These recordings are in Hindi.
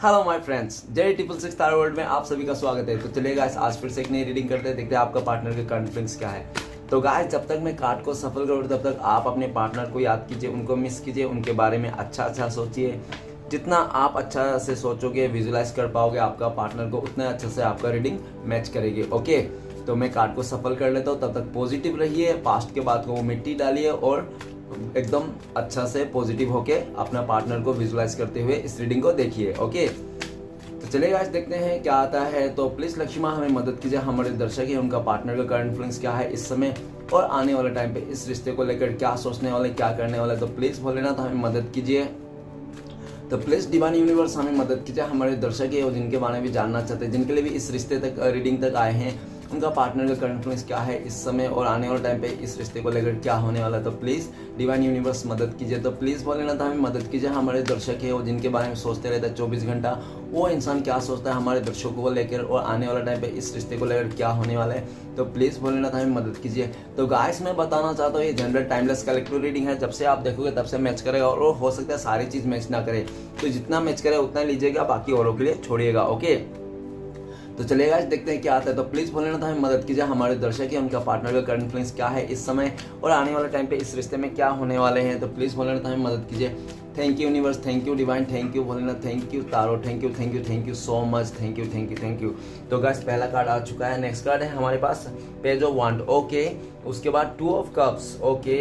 Hello my friends, J triple six star world में आप सभी का स्वागत है। तो चलिए गाइस, आज फिर से एक नई रीडिंग करते हैं, देखते हैं आपका पार्टनर के करंट फीलिंग्स क्या है। तो गाइस, जब तक मैं कार्ड को सफल करूँ तब तक आप अपने पार्टनर को याद कीजिए, उनको मिस कीजिए, उनके बारे में अच्छा सोचिए। जितना आप अच्छा से सोचोगे, विजुलाइज कर पाओगे आपका पार्टनर को, उतना अच्छे से आपका रीडिंग मैच करेगी। ओके, तो मैं कार्ड को सफल कर लेता हूँ, तब तक पॉजिटिव रहिए, पास्ट के बाद को वो मिट्टी डालिए और एकदम अच्छा से पॉजिटिव होके अपना पार्टनर को विजुलाइज करते हुए इस रीडिंग को देखिए। ओके, तो चलिए आज देखते हैं क्या आता है। तो प्लीज लक्ष्मी माँ हमें मदद कीजिए, हमारे दर्शक है उनका पार्टनर का करंट फीलिंग्स क्या है इस समय और आने वाले टाइम पे इस रिश्ते को लेकर क्या सोचने वाले, क्या करने वाले। तो प्लीज भोलेनाथ हमें मदद कीजिए। तो प्लीज डिवाइन यूनिवर्स हमें मदद कीजिए, हमारे दर्शक है और जिनके बारे में भी जानना चाहते हैं, जिनके लिए भी इस रिश्ते तक रीडिंग तक आए हैं, उनका पार्टनर का करंट फीलिंग्स क्या है इस समय और आने वाले टाइम पे इस रिश्ते को लेकर क्या होने वाला है। तो प्लीज़ डिवाइन यूनिवर्स मदद कीजिए। तो प्लीज़ भोलेनाथ हमें मदद कीजिए, हमारे दर्शक है और जिनके बारे में सोचते रहते हैं 24 घंटा, वो इंसान क्या सोचता है हमारे दर्शकों को लेकर और आने वाला टाइम पे इस रिश्ते को लेकर क्या होने वाला है। तो प्लीज़ भोलेनाथ हमें मदद कीजिए। तो गाइस, मैं बताना चाहता हूँ ये जनरल टाइमलेस कलेक्टिव रीडिंग है, जब से आप देखोगे तब से मैच करेगा और हो सकता है सारी चीज़ मैच ना करे, तो जितना मैच करे उतना लीजिएगा, बाकी औरों के लिए छोड़िएगा। ओके, तो चलिएगा देखते हैं क्या आता है। तो प्लीज भोलेनाथ हमें मदद कीजिए, हमारे दर्शक है उनका पार्टनर का करंट फीलिंग्स क्या है इस समय और आने वाले टाइम पे इस रिश्ते में क्या होने वाले हैं। तो प्लीज भोलेनाथ हमें मदद कीजिए। Thank you universe, thank you divine, thank you Bholenath, thank you taro, thank you so much, thank you. तो गाइस, पहला कार्ड आ चुका है। नेक्स्ट कार्ड है हमारे पास पेज ऑफ वांड। ओके, उसके बाद 2 of cups. Okay,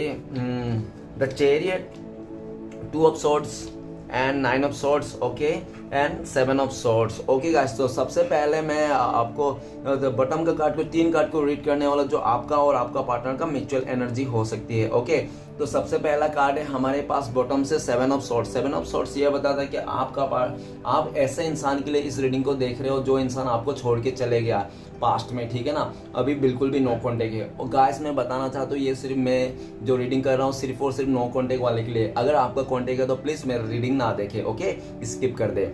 the chariot, 2 of swords and 9 of swords. Okay, and 7 of swords. Okay guys, तो सबसे पहले मैं आपको बॉटम का कार्ड को 3 कार्ड को रीड करने वाला, जो आपका और आपका पार्टनर का म्यूचुअल एनर्जी हो सकती है। ओके, तो सबसे पहला कार्ड है हमारे पास बॉटम से 7 ऑफ सॉर्ड्स। 7 ऑफ सॉर्ड्स ये बताता है कि आप ऐसे इंसान के लिए इस रीडिंग को देख रहे हो जो इंसान आपको छोड़ के चले गया पास्ट में, ठीक है ना, अभी बिल्कुल भी नो कॉन्टेक्ट है। और गाइस, मैं बताना चाहता हूँ ये सिर्फ मैं जो रीडिंग कर रहा हूँ सिर्फ और सिर्फ नो कॉन्टेक्ट वाले के लिए। अगर आपका कॉन्टेक्ट है तो प्लीज मेरा रीडिंग ना देखे, ओके, स्किप कर दे,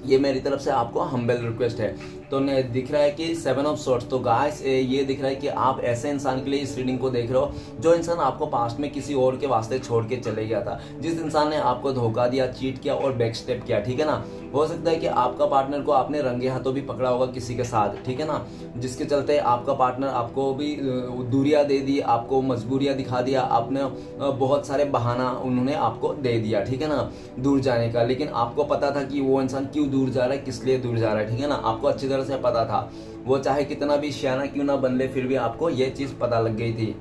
ये मेरी तरफ से आपको हम्बल रिक्वेस्ट है। तो दिख रहा है कि 7 ऑफ सॉर्ड्स। तो गाइस, ये दिख रहा है कि आप ऐसे इंसान के लिए इस रीडिंग को देख रहे हो जो इंसान आपको पास्ट में किसी और के वास्ते छोड़ के चले गया था, जिस इंसान ने आपको धोखा दिया, चीट किया और बैक स्टेप किया, ठीक है ना। हो सकता है कि आपका पार्टनर को आपने रंगे हाथों भी पकड़ा होगा किसी के साथ, ठीक है ना, जिसके चलते आपका पार्टनर आपको भी दूरियां दे दी, आपको मजबूरियां दिखा दिया, आपने बहुत सारे बहाना उन्होंने आपको दे दिया, ठीक है ना, दूर जाने का। लेकिन आपको पता था कि वो इंसान क्यों दूर जा रहा है, किस लिए दूर जा रहा है, ठीक है ना, आपको अच्छी तरह से पता था। वो चाहे कितना भी सियाना क्यों ना बन ले, फिर भी आपको ये चीज पता लग गई थी।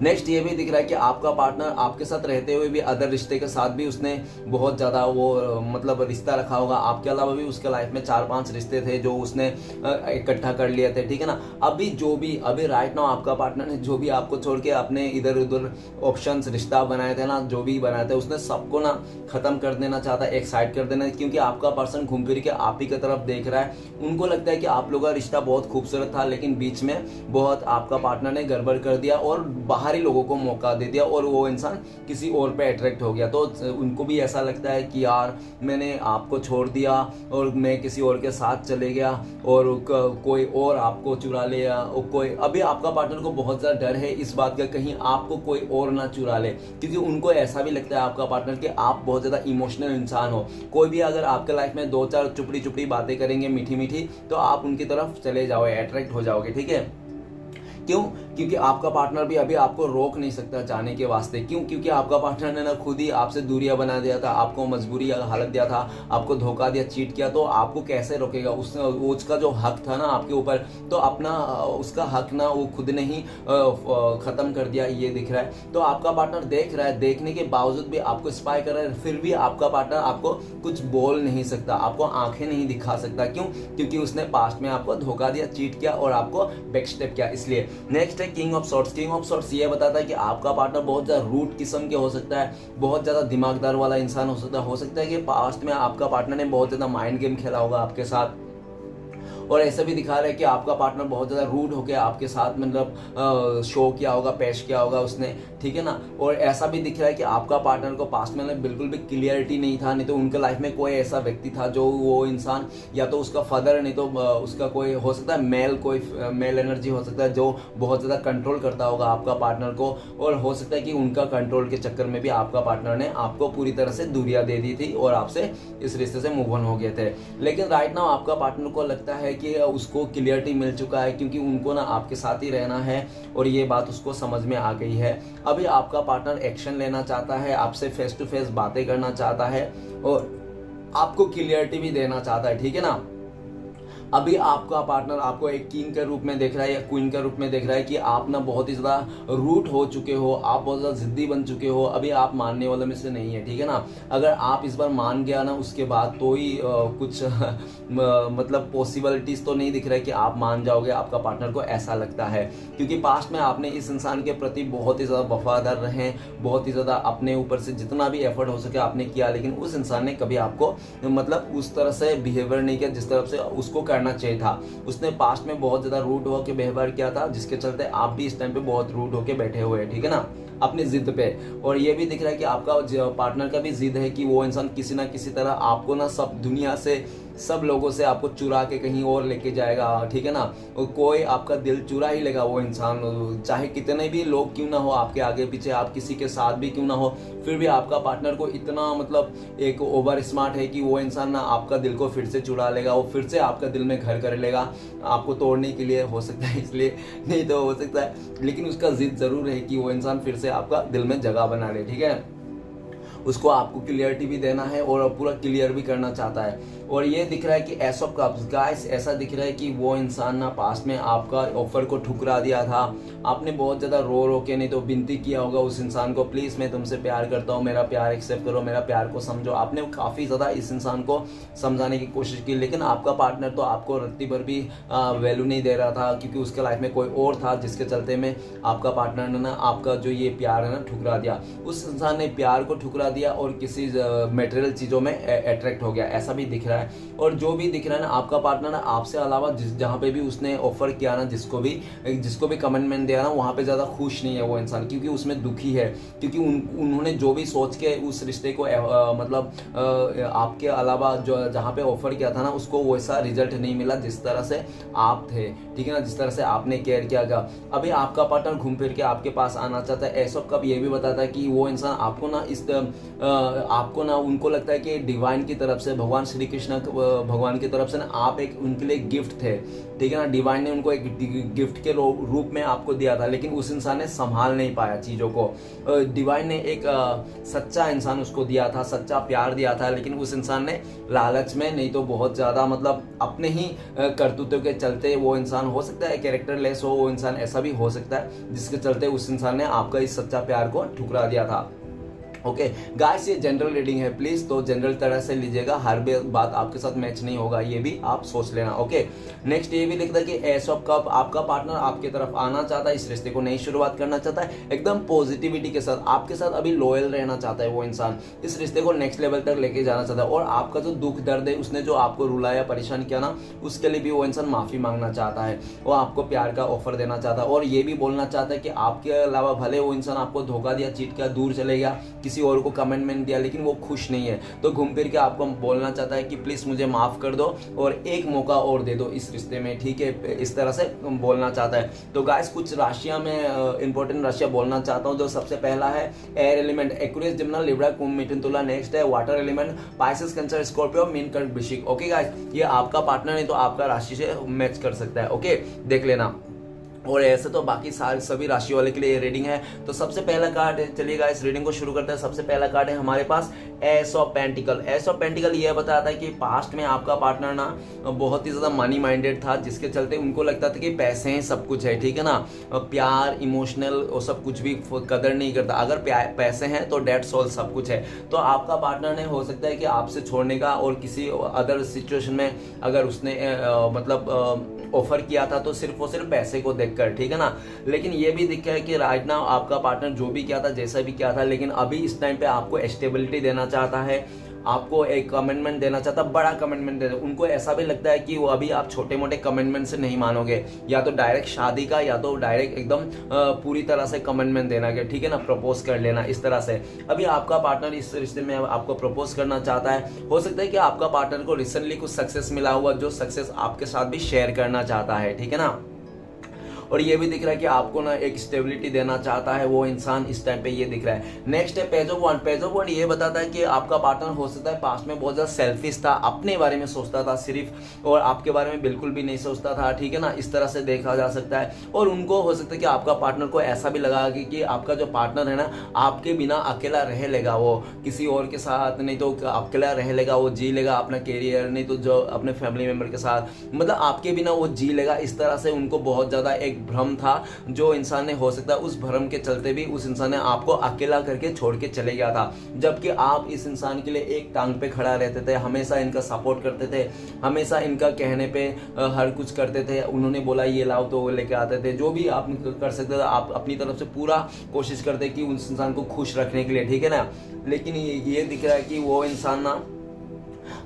नेक्स्ट ये भी दिख रहा है कि आपका पार्टनर आपके साथ रहते हुए भी अदर रिश्ते के साथ भी उसने बहुत ज़्यादा वो मतलब रिश्ता रखा होगा। आपके अलावा भी उसके लाइफ में 4-5 रिश्ते थे जो उसने इकट्ठा कर लिए थे, ठीक है ना। अभी राइट नाउ आपका पार्टनर ने जो भी आपको छोड़ के अपने इधर उधर ऑप्शंस रिश्ता बनाए थे ना, जो भी बनाए थे, उसने सबको ना खत्म कर देना चाहता है, एक साइड कर देना, क्योंकि आपका पर्सन घूम फिर के आप ही की तरफ देख रहा है। उनको लगता है कि आप लोगों का रिश्ता बहुत खूबसूरत था, लेकिन बीच में बहुत आपका पार्टनर ने गड़बड़ कर दिया और बाहरी लोगों को मौका दे दिया और वो इंसान किसी और पे अट्रैक्ट हो गया। तो उनको भी ऐसा लगता है कि यार मैंने आपको छोड़ दिया और मैं किसी और के साथ चले गया और कोई और आपको चुरा लिया, और कोई अभी आपका पार्टनर को बहुत ज़्यादा डर है इस बात का कहीं आपको कोई और ना चुरा ले, क्योंकि उनको ऐसा भी लगता है आपका पार्टनर कि आप बहुत ज़्यादा इमोशनल इंसान हो। कोई भी अगर आपके लाइफ में 2-4 चुपड़ी बातें करेंगे मीठी मीठी, तो आप उनकी तरफ चले जाओगे, अट्रैक्ट हो जाओगे, ठीक है। क्यों? क्योंकि आपका पार्टनर भी अभी आपको रोक नहीं सकता जाने के वास्ते। क्यों? क्योंकि आपका पार्टनर ने ना खुद ही आपसे दूरियां बना दिया था, आपको मजबूरी हालत दिया था, आपको धोखा दिया, चीट किया, तो आपको कैसे रोकेगा? उसका जो हक था ना आपके ऊपर, तो अपना उसका हक ना वो खुद ने ही खत्म कर दिया, ये दिख रहा है। तो आपका पार्टनर देख रहा है, देखने के बावजूद भी आपको स्पाई कर रहा है, फिर भी आपका पार्टनर आपको कुछ बोल नहीं सकता, आपको आंखें नहीं दिखा सकता। क्यों? क्योंकि उसने पास्ट में आपको धोखा दिया, चीट किया और आपको बैकस्टेप किया, इसलिए। नेक्स्ट है king of swords. King of swords ये बताता है कि आपका पार्टनर बहुत ज्यादा रूट किस्म के हो सकता है, बहुत ज्यादा दिमागदार वाला इंसान हो सकता है कि पास्ट में आपका पार्टनर ने बहुत ज्यादा माइंड गेम खेला होगा आपके साथ और ऐसा भी दिखा रहा है कि आपका पार्टनर बहुत ज़्यादा रूड होकर आपके साथ मतलब शो किया होगा, पेश किया होगा उसने, ठीक है ना। और ऐसा भी दिख रहा है कि आपका पार्टनर को पास्ट में बिल्कुल भी क्लियरिटी नहीं था, नहीं तो उनके लाइफ में कोई ऐसा व्यक्ति था जो वो इंसान या तो उसका फादर, नहीं तो उसका कोई हो सकता है मेल, कोई मेल एनर्जी हो सकता है जो बहुत ज़्यादा कंट्रोल करता होगा आपका पार्टनर को। और हो सकता है कि उनका कंट्रोल के चक्कर में भी आपका पार्टनर ने आपको पूरी तरह से दूरियां दे दी थी और आपसे इस रिश्ते से मूव ऑन हो गए थे। लेकिन राइट नाउ आपका पार्टनर को लगता है कि उसको क्लियरिटी मिल चुका है, क्योंकि उनको ना आपके साथ ही रहना है और ये बात उसको समझ में आ गई है। अभी आपका पार्टनर एक्शन लेना चाहता है, आपसे फेस टू फेस बातें करना चाहता है और आपको क्लियरिटी भी देना चाहता है, ठीक है ना। अभी आपका पार्टनर आपको एक किंग के रूप में देख रहा है या क्वीन के रूप में देख रहा है कि आप ना बहुत ही ज़्यादा रूट हो चुके हो, आप बहुत ज़्यादा जिद्दी बन चुके हो, अभी आप मानने वालों में से नहीं है, ठीक है ना। अगर आप इस बार मान गया ना, उसके बाद तो ही कुछ मतलब पॉसिबिलिटीज तो नहीं दिख रहा है कि आप मान जाओगे, आपका पार्टनर को ऐसा लगता है। क्योंकि पास्ट में आपने इस इंसान के प्रति बहुत ही ज़्यादा वफादार रहे, बहुत ही ज़्यादा अपने ऊपर से जितना भी एफर्ट हो सके आपने किया, लेकिन उस इंसान ने कभी आपको मतलब उस तरह से बिहेवियर नहीं किया जिस तरह से उसको करना चाहिए था। उसने पास्ट में बहुत ज्यादा रूड होकर बिहेवियर किया था, जिसके चलते आप भी इस टाइम पे बहुत रूड होकर बैठे हुए हैं, ठीक है ना, अपनी जिद पे। और ये भी दिख रहा है कि आपका पार्टनर का भी जिद है कि वो इंसान किसी ना किसी तरह आपको ना सब दुनिया से, सब लोगों से आपको चुरा के कहीं और लेके जाएगा, ठीक है ना। और कोई आपका दिल चुरा ही लेगा वो इंसान, चाहे कितने भी लोग क्यों ना हो आपके आगे पीछे, आप किसी के साथ भी क्यों ना हो, फिर भी आपका पार्टनर को इतना मतलब एक ओवर स्मार्ट है कि वो इंसान ना आपका दिल को फिर से चुरा लेगा, वो फिर से आपका दिल में घर कर लेगा आपको तोड़ने के लिए, हो सकता है इसलिए नहीं तो हो सकता है, लेकिन उसका जिद जरूर है कि वो इंसान फिर से आपका दिल में जगह बना ले, ठीक है। उसको आपको क्लियरिटी भी देना है और पूरा क्लियर भी करना चाहता है। और ये दिख रहा है कि एस ऑफ कप्स, गाइस ऐसा दिख रहा है कि वो इंसान ना पास्ट में आपका ऑफर को ठुकरा दिया था। आपने बहुत ज़्यादा रो रो के नहीं तो विनती किया होगा उस इंसान को, प्लीज़ मैं तुमसे प्यार करता हूँ, मेरा प्यार एक्सेप्ट करो, मेरा प्यार को समझो। आपने काफ़ी ज़्यादा इस इंसान को समझाने की कोशिश की, लेकिन आपका पार्टनर तो आपको रत्ती भर भी वैल्यू नहीं दे रहा था, क्योंकि उसके लाइफ में कोई और था, जिसके चलते में आपका पार्टनर ने ना आपका जो ये प्यार है ना ठुकरा दिया। उस इंसान ने प्यार को ठुकरा दिया और किसी मटेरियल चीज़ों में अट्रैक्ट हो गया, ऐसा भी दिख रहा है। और जो भी दिख रहा है ना, आपका पार्टनर ना आपसे अलावा जहाँ पे भी उसने ऑफर किया ना, जिसको भी कमिटमेंट दिया ना, वहाँ पे ज़्यादा खुश नहीं है वो इंसान, क्योंकि उसमें दुखी है, क्योंकि उन्होंने जो भी सोच के उस रिश्ते को मतलब आपके अलावा जो जहाँ पे ऑफर किया था ना, उसको वैसा रिजल्ट नहीं मिला जिस तरह से आप थे, ठीक है ना, जिस तरह से आपने केयर किया था। अभी आपका पार्टनर घूम फिर के आपके पास आना चाहता है। ऐसा कब ये भी बताता है कि वो इंसान आपको ना आपको ना, उनको लगता है कि डिवाइन की तरफ से, भगवान श्री कृष्ण भगवान की तरफ से ना आप एक उनके लिए गिफ्ट थे, ठीक है ना। डिवाइन ने उनको एक गिफ्ट के रूप में आपको दिया था, लेकिन उस इंसान ने संभाल नहीं पाया चीज़ों को। डिवाइन ने एक सच्चा इंसान उसको दिया था, सच्चा प्यार दिया था, लेकिन उस इंसान ने लालच में, नहीं तो बहुत ज़्यादा मतलब अपने ही करतूतों के चलते, वो इंसान हो सकता है कैरेक्टर लेस हो, वो इंसान ऐसा भी हो सकता है जिसके चलते उस इंसान ने आपका इस सच्चा प्यार को ठुकरा दिया था। ओके गाइस, ये जनरल रीडिंग है, प्लीज तो जनरल तरह से लीजिएगा, हर बात आपके साथ मैच नहीं होगा, ये भी आप सोच लेना। ओके नेक्स्ट ये भी लिखता है कि एस ऑफ कप, आपका पार्टनर आपके तरफ आना चाहता है, इस रिश्ते को नई शुरुआत करना चाहता है, एकदम पॉजिटिविटी के साथ आपके साथ अभी लॉयल रहना चाहता है वो इंसान, इस रिश्ते को नेक्स्ट लेवल तक लेके जाना चाहता है। और आपका जो दुख दर्द है, उसने जो आपको रुलाया, परेशान किया ना, उसके लिए भी वो इंसान माफी मांगना चाहता है, वो आपको प्यार का ऑफर देना चाहता है, और ये भी बोलना चाहता है कि आपके अलावा भले वो इंसान आपको धोखा दिया, चीट किया, दूर चले गया, किसी और को कमिटमेंट दिया, लेकिन वो खुश नहीं है, तो घूम फिर के आपको बोलना चाहता है कि प्लीज मुझे माफ कर दो और एक मौका और दे दो इस रिश्ते में, ठीक है, इस तरह से बोलना चाहता है। तो गाइस कुछ राशियां में इंपॉर्टेंट राशियां बोलना चाहता हूं। जो सबसे पहला है एयर एलिमेंट, एक्वेरियस, जिम्ना, लिब्रा, कुंभ, मिथुन, तुला। नेक्स्ट है water element, Pisces, cancer, Scorpio, mean, कर्क, वृश्चिक। ओके गाइस, ये आपका पार्टनर नहीं तो आपका राशि से मैच कर सकता है, ओके देख लेना। और ऐसे तो बाकी सारे सभी राशि वाले के लिए ये रीडिंग है। तो सबसे पहला कार्ड है, चलिएगा इस रीडिंग को शुरू करते हैं। सबसे पहला कार्ड है हमारे पास ace of pentacle. Ace of pentacle ये बताता है कि पास्ट में आपका पार्टनर ना बहुत ही ज्यादा मनी माइंडेड था, जिसके चलते उनको लगता था कि पैसे हैं सब कुछ है, ठीक है ना, प्यार, इमोशनल और सब कुछ भी कदर नहीं करता, अगर पैसे हैं तो डेट्स ऑल सब कुछ है। तो आपका पार्टनर ने हो सकता है कि आपसे छोड़ने का और किसी अदर सिचुएशन में अगर उसने मतलब ऑफर किया था तो सिर्फ और सिर्फ पैसे को देखकर, ठीक है ना। लेकिन ये भी दिखा है कि राइट नाउ आपका पार्टनर जो भी किया था, जैसा भी किया था, लेकिन अभी इस टाइम पे आपको स्टेबिलिटी देना चाहता है, आपको एक कमिटमेंट देना चाहता है, बड़ा कमिटमेंट दे, उनको ऐसा भी लगता है कि वो अभी आप छोटे मोटे कमिटमेंट से नहीं मानोगे, या तो डायरेक्ट शादी का या तो डायरेक्ट एकदम पूरी तरह से कमिटमेंट देना, कि ठीक है ना, प्रपोज कर लेना इस तरह से। अभी आपका पार्टनर इस रिश्ते में आपको प्रपोज करना चाहता है। हो सकता है कि आपका पार्टनर को रिसेंटली कुछ सक्सेस मिला हुआ, जो सक्सेस आपके साथ भी शेयर करना चाहता है, ठीक है ना। और ये भी दिख रहा है कि आपको ना एक स्टेबिलिटी देना चाहता है वो इंसान, इस टाइम पे ये दिख रहा है। नेक्स्ट है page of one. Page of one ये बताता है कि आपका पार्टनर हो सकता है पास्ट में बहुत ज्यादा सेल्फिश था, अपने बारे में सोचता था सिर्फ, और आपके बारे में बिल्कुल भी नहीं सोचता था, ठीक है ना, इस तरह से देखा जा सकता है। और उनको हो सकता है कि आपका पार्टनर को ऐसा भी लगा कि आपका जो पार्टनर है ना, आपके बिना अकेला रह लेगा, वो किसी और के साथ नहीं तो अकेला रह लेगा, वो जी लेगा अपना कैरियर, नहीं तो जो अपने फैमिली मेंबर के साथ, मतलब आपके बिना वो जी लेगा। इस तरह से उनको बहुत ज्यादा एक भ्रम था, जो इंसान ने हो सकता है उस भ्रम के चलते भी उस इंसान ने आपको अकेला करके छोड़ के चले गया था, जबकि आप इस इंसान के लिए एक टांग पे खड़ा रहते थे, हमेशा इनका सपोर्ट करते थे, हमेशा इनका कहने पे हर कुछ करते थे। उन्होंने बोला ये लाओ तो वो लेके आते थे, जो भी आप कर सकते थे आप अपनी तरफ से पूरा कोशिश करते कि उस इंसान को खुश रखने के लिए, ठीक है ना। लेकिन ये दिख रहा है कि वो इंसान ना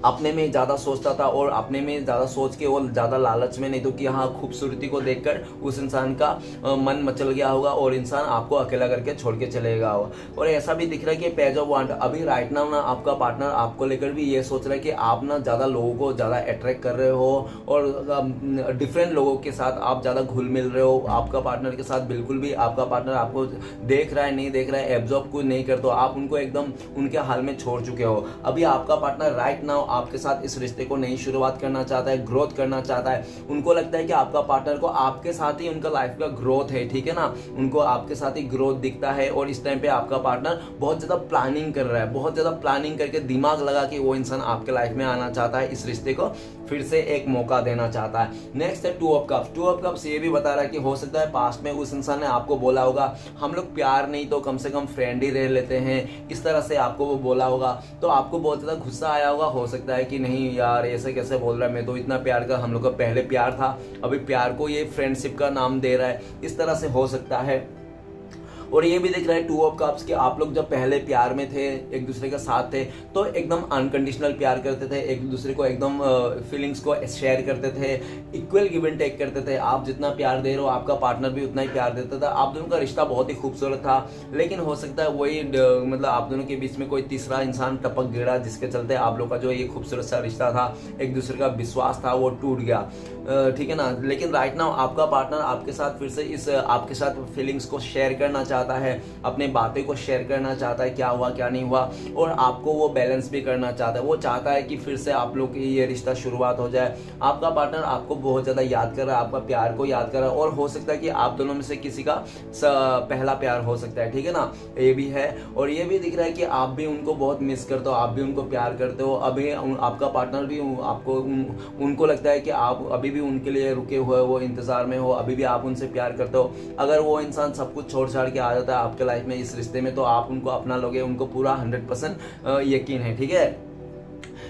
अपने में ज़्यादा सोचता था, और अपने में ज़्यादा सोच के वो ज़्यादा लालच में, नहीं तो कि हाँ खूबसूरती को देखकर उस इंसान का मन मचल गया होगा और इंसान आपको अकेला करके छोड़ के चलेगा होगा। और ऐसा भी दिख रहा है कि पेज ऑफ वांट, अभी राइट नाउ ना आपका पार्टनर आपको लेकर भी ये सोच रहा है कि आप ना ज़्यादा लोगों को ज़्यादा अट्रैक्ट कर रहे हो, और डिफरेंट लोगों के साथ आप ज़्यादा घुल मिल रहे हो। आपका पार्टनर के साथ बिल्कुल भी आपका पार्टनर आपको देख रहा है नहीं देख रहा है, एब्जॉर्ब कुछ नहीं करते हो, आप उनको एकदम उनके हाल में छोड़ चुके हो। अभी आपका पार्टनर राइट नाउ आपके साथ इस रिश्ते को नई शुरुआत करना चाहता है, ग्रोथ करना चाहता है। उनको लगता है कि आपका पार्टनर को आपके साथ ही उनका लाइफ का ग्रोथ है, ठीक है ना, उनको आपके साथ ही ग्रोथ दिखता है। और इस टाइम पे आपका पार्टनर बहुत ज्यादा प्लानिंग कर रहा है, बहुत ज्यादा प्लानिंग करके दिमाग लगा के वो इंसान आपके लाइफ में आना चाहता है, इस रिश्ते को फिर से एक मौका देना चाहता है। नेक्स्ट है two of cups. Two of cups ये भी बता रहा है कि हो सकता है पास्ट में उस इंसान ने आपको बोला होगा हम लोग प्यार नहीं तो कम से कम फ्रेंड ही रह लेते हैं, इस तरह से आपको वो बोला होगा, तो आपको बहुत ज्यादा गुस्सा आया होगा। हो सकता है कि नहीं यार ऐसे कैसे बोल रहा है, मैं तो इतना प्यार का, हम लोग का पहले प्यार था, अभी प्यार को ये फ्रेंडशिप का नाम दे रहा है, इस तरह से हो सकता है। और ये भी दिख रहा है टू ऑफ कप्स कि आप लोग जब पहले प्यार में थे, एक दूसरे के साथ थे, तो एकदम अनकंडीशनल प्यार करते थे, एक दूसरे को एकदम फीलिंग्स को शेयर करते थे, इक्वल गिव एंड टेक करते थे। आप जितना प्यार दे रहे हो आपका पार्टनर भी उतना ही प्यार देता था, आप दोनों का रिश्ता बहुत ही खूबसूरत था। लेकिन हो सकता है वही मतलब आप दोनों के बीच में कोई तीसरा इंसान टपक गिरा, जिसके चलते आप लोग का जो ये खूबसूरत सा रिश्ता था, एक दूसरे का विश्वास था, वो टूट गया, ठीक है ना। लेकिन राइट नाउ आपका पार्टनर आपके साथ फिर से इस आपके साथ फीलिंग्स को शेयर करना चाहता है, अपने बातें को शेयर करना चाहता है, क्या हुआ क्या नहीं हुआ, और आपको वो बैलेंस भी करना चाहता है। वो चाहता है कि फिर से आप लोग की ये रिश्ता शुरुआत हो जाए। आपका पार्टनर आपको बहुत ज्यादा याद कर रहा है, आपका प्यार को याद कर रहा है, और हो सकता है कि आप दोनों में से किसी का पहला प्यार हो सकता है, ठीक है ना, ये भी है। और ये भी दिख रहा है कि आप भी उनको बहुत मिस करते हो, आप भी उनको प्यार करते हो। अभी आपका पार्टनर भी आपको उनको लगता है कि आप अभी भी उनके लिए रुके हुए हो, इंतजार में हो, अभी भी आप उनसे प्यार करते हो। अगर वो इंसान सब कुछ छोड़ छाड़ के आ जाता है आपके लाइफ में इस रिश्ते में, तो आप उनको अपना लोगे, उनको पूरा 100% यकीन है, ठीक है।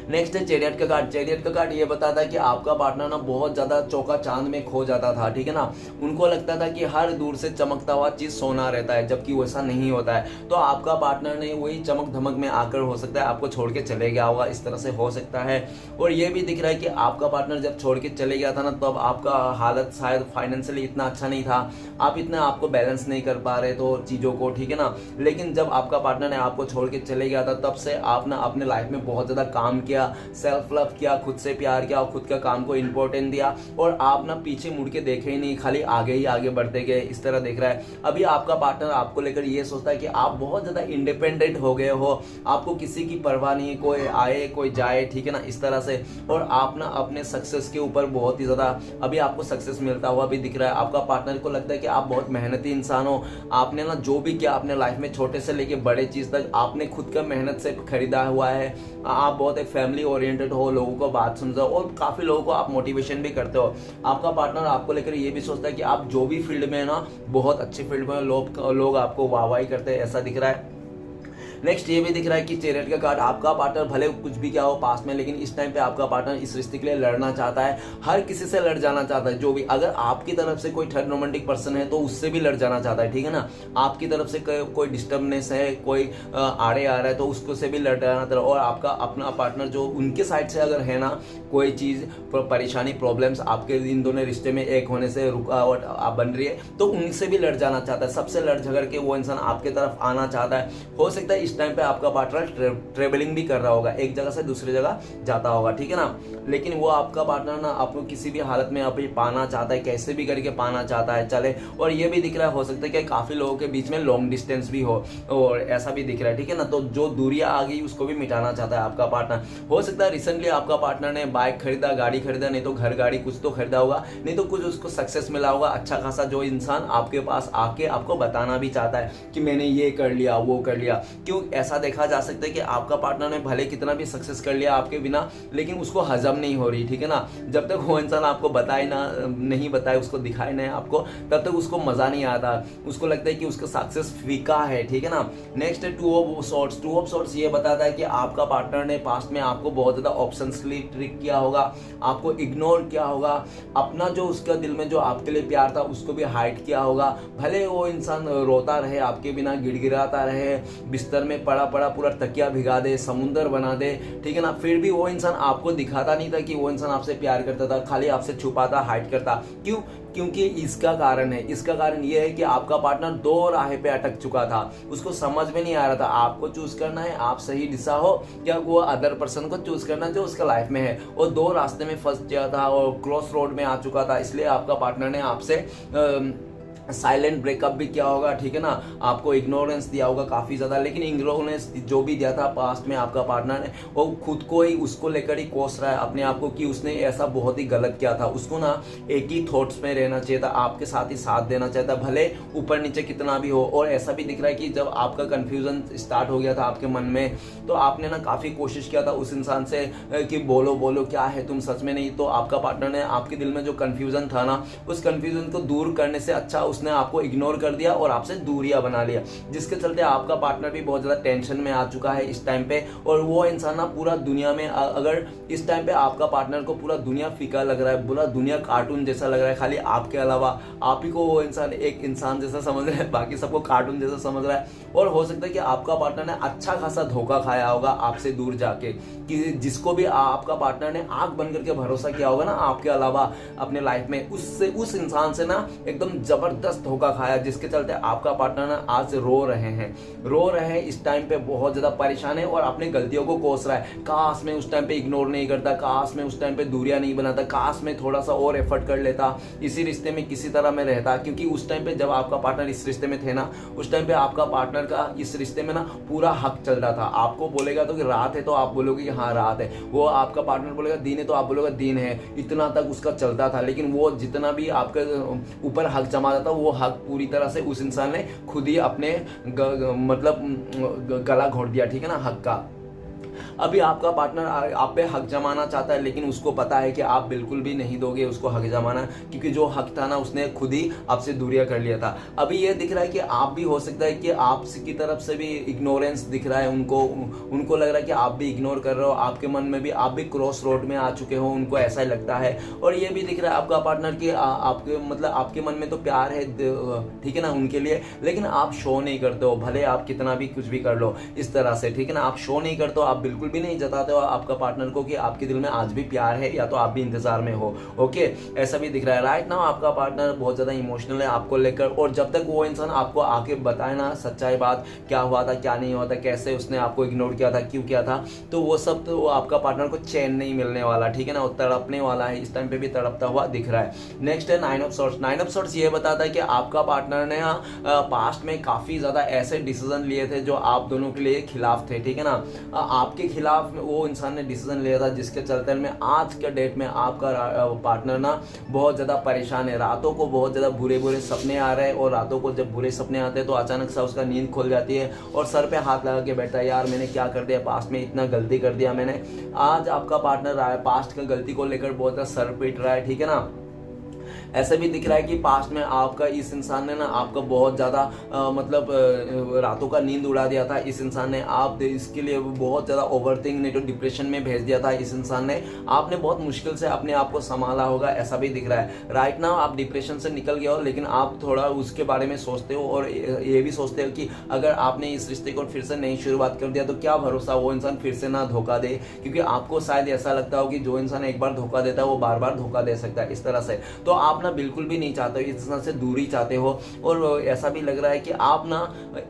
नेक्स्ट है चैरियट का कार्ड। चैरियट का कार्ड ये बताता है कि आपका पार्टनर ना बहुत ज्यादा चौका चांद में खो जाता था, ठीक है ना। उनको लगता था कि हर दूर से चमकता हुआ चीज सोना रहता है, जबकि वैसा नहीं होता है। तो आपका पार्टनर ने वही चमक धमक में आकर हो सकता है आपको छोड़ के चले गया होगा, इस तरह से हो सकता है। और ये भी दिख रहा है कि आपका पार्टनर जब छोड़ के चले गया था ना, तब आपका हालत शायद फाइनेंशियली इतना अच्छा नहीं था, आप इतना आपको बैलेंस नहीं कर पा रहे तो चीजों को, ठीक है ना। लेकिन जब आपका पार्टनर ने आपको छोड़ के चले गया था, तब से आप ना अपने लाइफ में बहुत ज्यादा काम किया, सेल्फ लव किया, खुद से प्यार किया, और खुद का काम को इंपॉर्टेंस दिया, और आप ना पीछे मुड़ के देखे ही नहीं, खाली आगे ही आगे बढ़ते गए, इस तरह देख रहा है। अभी आपका पार्टनर आपको लेकर ये सोचता है कि आप बहुत ज्यादा इंडिपेंडेंट हो गए हो, आपको किसी की परवाह नहीं है, कोई आए कोई जाए, ठीक है ना, इस तरह से। और आप ना अपने सक्सेस के ऊपर बहुत ही ज्यादा अभी आपको सक्सेस मिलता हुआ भी दिख रहा है। आपका पार्टनर को लगता है कि आप बहुत मेहनती इंसान हो, आपने ना जो भी किया अपने लाइफ में, छोटे से लेके बड़े चीज तक आपने खुद का मेहनत से खरीदा हुआ है, आप बहुत एक फैमिली ओरिएंटेड हो, लोगों को बात सुनते हो, और काफी लोगों को आप मोटिवेशन भी करते हो। आपका पार्टनर आपको लेकर ये भी सोचता है कि आप जो भी फील्ड में है ना, बहुत अच्छी फील्ड में लोग आपको वाहवाही करते हैं, ऐसा दिख रहा है। नेक्स्ट ये भी दिख रहा है कि चैरियट का कार्ड, आपका पार्टनर भले कुछ भी क्या हो पास्ट में, लेकिन इस टाइम पे आपका पार्टनर इस रिश्ते के लिए लड़ना चाहता है, हर किसी से लड़ जाना चाहता है। जो भी अगर आपकी तरफ से कोई थर्ड रोमांटिक पर्सन है तो उससे भी लड़ जाना चाहता है, ठीक है ना। आपकी तरफ से कोई डिस्टर्बनेस है, कोई आड़े आ रहा है तो उसको से भी लड़ जाना चाहता है। और आपका अपना पार्टनर जो उनके साइड से अगर है ना कोई चीज़ परेशानी प्रॉब्लम्स आपके इन दोनों रिश्ते में एक होने से रुकावट आप बन रही है तो उनसे भी लड़ जाना चाहता है, सबसे लड़ झगड़ के वो इंसान आपके तरफ आना चाहता है। हो सकता है इस टाइम पे आपका पार्टनर ट्रेवलिंग भी कर रहा होगा, एक जगह से दूसरी जगह जाता होगा, ठीक है ना। लेकिन वो आपका पार्टनर ना आपको किसी भी हालत में अभी पाना चाहता है, कैसे भी करके पाना चाहता है चले। और ये भी दिख रहा है हो सकता है कि काफी लोगों के बीच में लॉन्ग डिस्टेंस भी हो, और ऐसा भी दिख रहा है, ठीक है ना। तो जो दूरियां आ गई उसको भी मिटाना चाहता है आपका पार्टनर। हो सकता है रिसेंटली आपका पार्टनर ने बाइक खरीदा, गाड़ी खरीदा, नहीं तो घर गाड़ी कुछ तो खरीदा होगा, नहीं तो कुछ उसको सक्सेस मिला होगा अच्छा खासा, जो इंसान आपके पास आके आपको बताना भी चाहता है कि मैंने ये कर लिया वो कर लिया। क्यों ऐसा देखा जा सकता है कि आपका पार्टनर ने भले कितना भी सक्सेस कर लिया आपके बिना, लेकिन उसको हजम नहीं हो रही, ठीक है ना। जब तक वो इंसान आपको बताए ना, नहीं बताए, उसको दिखाए ना आपको, तब तक उसको मजा नहीं आता, उसको लगता है कि उसका सक्सेस फीका है, ठीक है ना। नेक्स्ट है two of swords. Two of swords ये बताता है कि आपका पार्टनर ने पास्ट में आपको बहुत ज्यादा ऑप्शंसली ट्रिक किया होगा, आपको इग्नोर किया होगा, अपना जो उसका दिल में जो आपके लिए प्यार था उसको भी हाइड किया होगा। भले वो इंसान रोता रहे आपके बिना, गिड़गिड़ाता रहे, बिस्तर में पड़ा पड़ा पूरा तकिया भिगा दे, समुंदर बना दे, ठीक है ना, फिर भी वो इंसान आपको दिखाता नहीं था कि वो इंसान आपसे प्यार करता था, खाली आपसे छुपाता, हाइड करता। क्यों? क्योंकि इसका कारण है, इसका कारण ये है कि आपका पार्टनर दो राह पे अटक चुका था, उसको समझ में नहीं आ रहा था आपको चूज करना है, आप सही दिशा हो, या वो अदर पर्सन को चूज करना जो उसका लाइफ में है। वो दो रास्ते में फंस गया था और क्रॉस रोड में आ चुका था, इसलिए आपका पार्टनर ने आपसे साइलेंट ब्रेकअप भी किया होगा, ठीक है ना, आपको इग्नोरेंस दिया होगा काफी ज्यादा। लेकिन इग्नोरेंस जो भी दिया था पास्ट में आपका पार्टनर ने, वो खुद को ही उसको लेकर ही कोस रहा है अपने आप को कि उसने ऐसा बहुत ही गलत किया था। उसको ना एक ही थॉट्स में रहना चाहिए था, आपके साथ ही साथ देना चाहिए था, भले ऊपर नीचे कितना भी हो। और ऐसा भी दिख रहा है कि जब आपका कंफ्यूजन स्टार्ट हो गया था आपके मन में, तो आपने ना काफी कोशिश किया था उस इंसान से कि बोलो बोलो क्या है तुम सच में, नहीं तो आपका पार्टनर ने आपके दिल में जो कंफ्यूजन था ना, उस कंफ्यूजन को दूर करने से अच्छा उसने आपको इग्नोर कर दिया और आपसे दूरियां बना लिया, जिसके चलते आपका पार्टनर भी बहुत ज्यादा टेंशन में आ चुका है इस टाइम पे। और वो इंसान ना पूरा दुनिया में, अगर इस टाइम पे आपका पार्टनर को पूरा दुनिया फीका लग रहा है, पूरा दुनिया कार्टून जैसा लग रहा है, खाली आपके अलावा आप ही को वो इंसान एक इंसान जैसा समझ रहा है, बाकी सबको कार्टून जैसा समझ रहा है। और हो सकता है कि आपका पार्टनर ने अच्छा खासा धोखा खाया होगा आपसे दूर जाके, कि जिसको भी आपका पार्टनर ने आंख बंद करके भरोसा किया होगा ना आपके अलावा अपने लाइफ में, उससे उस इंसान से ना एकदम जबरदस्त धोखा खाया, जिसके चलते आपका पार्टनर ना आज रो रहे हैं इस टाइम पे, बहुत ज्यादा परेशान है और अपने गलतियों को कोस रहा है। काश मैं उस टाइम पे इग्नोर नहीं करता, काश मैं उस टाइम पे दूरियां नहीं बनाता, काश मैं थोड़ा सा और एफर्ट कर लेता, इसी रिश्ते में किसी तरह मैं रहता। क्योंकि उस टाइम पे जब आपका पार्टनर इस रिश्ते में थे ना, उस टाइम पे आपका पार्टनर का इस रिश्ते में ना पूरा हक चल रहा था। आपको बोलेगा तो कि रात है तो आप बोलोगे कि हाँ रात है, वो आपका पार्टनर बोलेगा दिन है तो आप बोलोगे दिन है, इतना तक उसका चलता था। लेकिन वो जितना भी आपके ऊपर हक जमाता था, वो हक पूरी तरह से उस इंसान ने खुद ही अपने मतलब गला घोट दिया, ठीक है ना, हक का। अभी आपका पार्टनर आप पे हक जमाना चाहता है, लेकिन उसको पता है कि आप बिल्कुल भी नहीं दोगे उसको हक जमाना, क्योंकि जो हक था ना उसने खुद ही आपसे दूरियां कर लिया था। अभी ये दिख रहा है कि आप भी, हो सकता है कि आप की तरफ से भी इग्नोरेंस दिख रहा है, उनको लग रहा है कि आप भी इग्नोर कर रहे हो, आपके मन में भी आप भी क्रॉस रोड में आ चुके हो, उनको ऐसा ही लगता है। और ये भी दिख रहा है आपका पार्टनर की आपके मतलब आपके मन में तो प्यार है, ठीक है ना, उनके लिए, लेकिन आप शो नहीं करते हो, भले आप कितना भी कुछ भी कर लो इस तरह से, ठीक है ना, आप शो नहीं करते हो, आप बिल्कुल भी नहीं जताते हो आपका पार्टनर को कि आपके दिल में आज भी प्यार है, या तो आप भी इंतजार में हो। ओके, ऐसा भी दिख रहा है। राइट नाउ आपका पार्टनर बहुत ज्यादा इमोशनल है आपको लेकर, और जब तक वो इंसान आपको आके बताए ना सच्चाई बात, क्या हुआ था क्या नहीं हुआ था, कैसे उसने आपको इग्नोर किया था, क्यों किया था, तो वो सब तो आपका पार्टनर को चैन नहीं मिलने वाला, ठीक है ना, वो तड़पने वाला है, इस टाइम पे भी तड़पता हुआ दिख रहा है। नेक्स्ट है nine of swords. Nine of swords ये बताता है कि आपका पार्टनर ने पास्ट में काफी ज्यादा ऐसे डिसीजन लिए थे जो आप दोनों के लिए खिलाफ थे, ठीक है ना, आपके खिलाफ वो इंसान ने डिसीजन लिया था, जिसके चलते में आज के डेट में आपका पार्टनर ना बहुत ज्यादा परेशान है। रातों को बहुत ज्यादा बुरे बुरे सपने आ रहे हैं, और रातों को जब बुरे सपने आते हैं तो अचानक से उसका नींद खुल जाती है और सर पे हाथ लगा के बैठता है, यार मैंने क्या कर दिया, पास्ट में इतना गलती कर दिया मैंने। आज आपका पार्टनर पास्ट की गलती को लेकर बहुत ज्यादा सर पीट रहा है, ठीक है ना। ऐसा भी दिख रहा है कि पास्ट में आपका इस इंसान ने ना आपका बहुत ज़्यादा मतलब रातों का नींद उड़ा दिया था। इस इंसान ने आप इसके लिए बहुत ज़्यादा ओवरथिंक नहीं तो डिप्रेशन में भेज दिया था। इस इंसान ने आपने बहुत मुश्किल से अपने आप को संभाला होगा, ऐसा भी दिख रहा है। राइट नाउ आप डिप्रेशन से निकल गए हो, लेकिन आप थोड़ा उसके बारे में सोचते हो और ये भी सोचते हो कि अगर आपने इस रिश्ते को फिर से नई शुरुआत कर दिया तो क्या भरोसा वो इंसान फिर से ना धोखा दे, क्योंकि आपको शायद ऐसा लगता हो कि जो इंसान एक बार धोखा देता है वो बार बार धोखा दे सकता है, इस तरह से। तो आप ना बिल्कुल भी नहीं चाहते हो, इस इंसान से दूरी चाहते हो। और ऐसा भी लग रहा है कि आप ना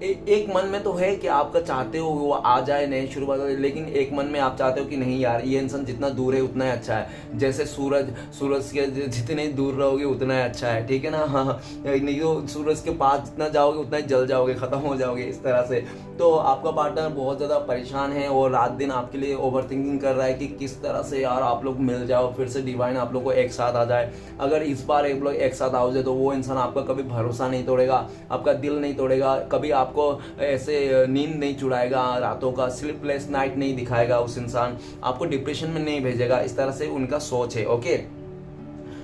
एक मन में तो है कि आपका चाहते हो वो आ जाए नई शुरुआत, लेकिन एक मन में आप चाहते हो कि नहीं यार ये इंसान जितना दूर है उतना ही अच्छा है। जैसे सूरज के जितने दूर रहोगे उतना ही अच्छा है, ठीक है ना। हाँ, नहीं तो सूरज के पास जितना जाओगे उतना ही जल जाओगे, खत्म हो जाओगे, इस तरह से। तो आपका पार्टनर बहुत ज़्यादा परेशान है और रात दिन आपके लिए ओवर थिंकिंग कर रहा है कि किस तरह से यार आप लोग मिल जाओ, फिर से डिवाइन आप लोग को एक साथ आ जाए। अगर इस बार एक लोग एक साथ आओ जाए तो वो इंसान आपका कभी भरोसा नहीं तोड़ेगा, आपका दिल नहीं तोड़ेगा, कभी आपको ऐसे नींद नहीं चुराएगा, रातों का स्लीपलेस नाइट नहीं दिखाएगा, उस इंसान आपको डिप्रेशन में नहीं भेजेगा, इस तरह से उनका सोच है। ओके,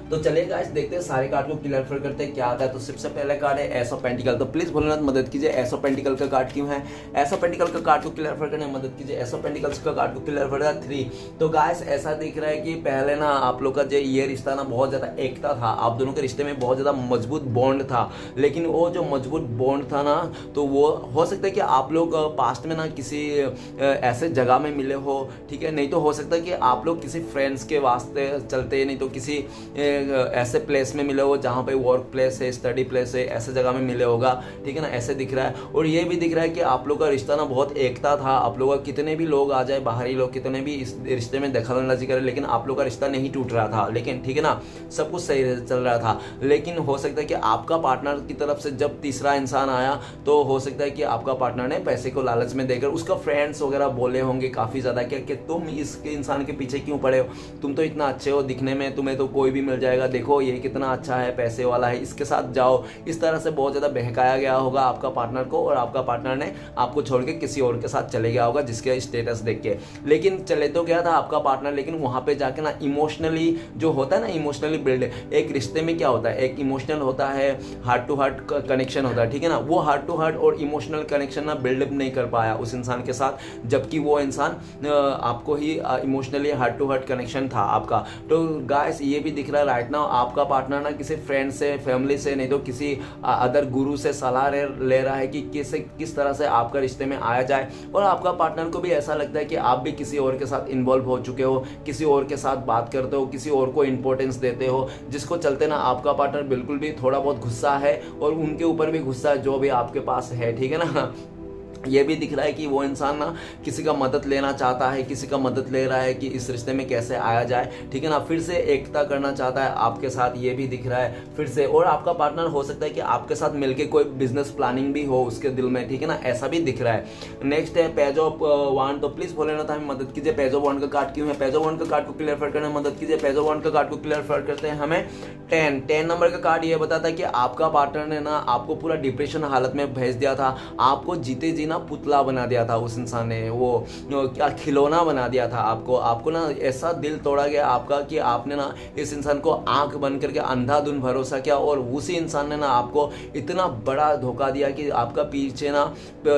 तो चलिए गाइस देखते हैं सारे कार्ड को क्लियर करते हैं क्या आता है। तो सबसे पहले कार्ड है एस ऑफ पेंटिकल। तो प्लीज भोलेनाथ मदद कीजिए, एस ऑफ पेंटिकल का कार्ड क्यों है, एस ऑफ पेंटिकल का कार्ड को क्लियर करने में मदद कीजिए, एस ऑफ पेंटिकल्स का कार्ड को क्लियर कर 3। तो गाइस ऐसा दिख रहा है कि पहले ना आप लोग का जो ये रिश्ता ना बहुत ज्यादा एकता था, आप दोनों के रिश्ते में बहुत ज्यादा मजबूत बॉन्ड था, लेकिन वो जो मजबूत बॉन्ड था ना तो वो हो सकता है कि आप लोग पास्ट में ना किसी ऐसे जगह में मिले हो, ठीक है, नहीं तो हो सकता है कि आप लोग किसी फ्रेंड्स के वास्ते चलते, नहीं तो किसी ऐसे प्लेस में मिले हो जहाँ पे वर्क प्लेस है, स्टडी प्लेस है, ऐसे जगह में मिले होगा, ठीक है ना, ऐसे दिख रहा है। और ये भी दिख रहा है कि आप लोग का रिश्ता ना बहुत एकता था, आप लोग का कितने भी लोग आ जाए, बाहरी लोग कितने भी इस रिश्ते में दखलंदाजी करें, लेकिन आप लोग का रिश्ता नहीं टूट रहा था, लेकिन ठीक है ना, सब कुछ सही चल रहा था। लेकिन हो सकता है कि आपका पार्टनर की तरफ से जब तीसरा इंसान आया तो हो सकता है कि आपका पार्टनर ने पैसे को लालच में देकर, उसका फ्रेंड्स वगैरह बोले होंगे काफ़ी ज़्यादा कि तुम इसके इंसान के पीछे क्यों पड़े हो, तुम तो इतना अच्छे हो दिखने में, तुम्हें तो कोई भी मिल जाएगा, देखो ये कितना अच्छा है, पैसे वाला है, इसके साथ जाओ, इस तरह से बहुत ज़्यादा बहकाया गया होगा आपका पार्टनर को, और आपका पार्टनर ने आपको छोड़ के किसी और के साथ चले गया होगा जिसके स्टेटस देख के। लेकिन चले तो गया था आपका पार्टनर, लेकिन वहाँ पे जाके ना इमोशनली जो होता है ना, इमोशनली बिल्ड, एक रिश्ते में क्या होता है, एक इमोशनल होता है, हार्ट टू हार्ट कनेक्शन होता है, ठीक है ना, वो हार्ट टू हार्ट और इमोशनल कनेक्शन ना बिल्डअप नहीं कर पाया उस इंसान के साथ, जबकि वो इंसान आपको ही emotionally heart to heart connection था आपका। तो गाइस ये भी दिख रहा है राइट नाउ आपका पार्टनर ना किसी फ्रेंड से, फैमिली से, नहीं तो किसी अदर गुरु से सलाह ले रहा है कि किस तरह से आपका रिश्ते में आया जाए। और आपका पार्टनर को भी ऐसा लगता है कि आप भी किसी और के साथ इन्वॉल्व हो चुके हो, किसी और के साथ बात करते हो, किसी और को इंपॉर्टेंस देते हो, जिसको चलते ना आपका पार्टनर बिल्कुल भी थोड़ा बहुत गुस्सा है और उनके ऊपर भी गुस्सा है जो भी आपके पास है, ठीक है ना। ये भी दिख रहा है कि वो इंसान ना किसी का मदद लेना चाहता है, किसी का मदद ले रहा है कि इस रिश्ते में कैसे आया जाए, ठीक है ना, फिर से एकता करना चाहता है आपके साथ, ये भी दिख रहा है फिर से। और आपका पार्टनर हो सकता है कि आपके साथ मिलके कोई बिजनेस प्लानिंग भी हो उसके दिल में, ठीक है ना, ऐसा भी दिख रहा है। नेक्स्ट है पेज ऑफ वांड। तो प्लीज भोलेनाथ हमें मदद कीजिए, पेज ऑफ वांड का कार्ड क्यों है, पेज ऑफ वांड का कार्ड को क्लियर करने में मदद कीजिए, पेज ऑफ वांड का कार्ड को क्लियर करते हैं हमें 10 नंबर का कार्ड। ये बताता है कि आपका पार्टनर ने ना आपको पूरा डिप्रेशन हालत में भेज दिया था, आपको जीते जी ना पुतला बना दिया था उस इंसान ने, वो क्या खिलौना बना दिया था आपको ना ऐसा दिल तोड़ा गया आपका कि आपने ना इस इंसान को आंख बंद करके अंधाधुंध भरोसा किया, और उसी इंसान ने ना आपको इतना बड़ा धोखा दिया कि आपका पीछे ना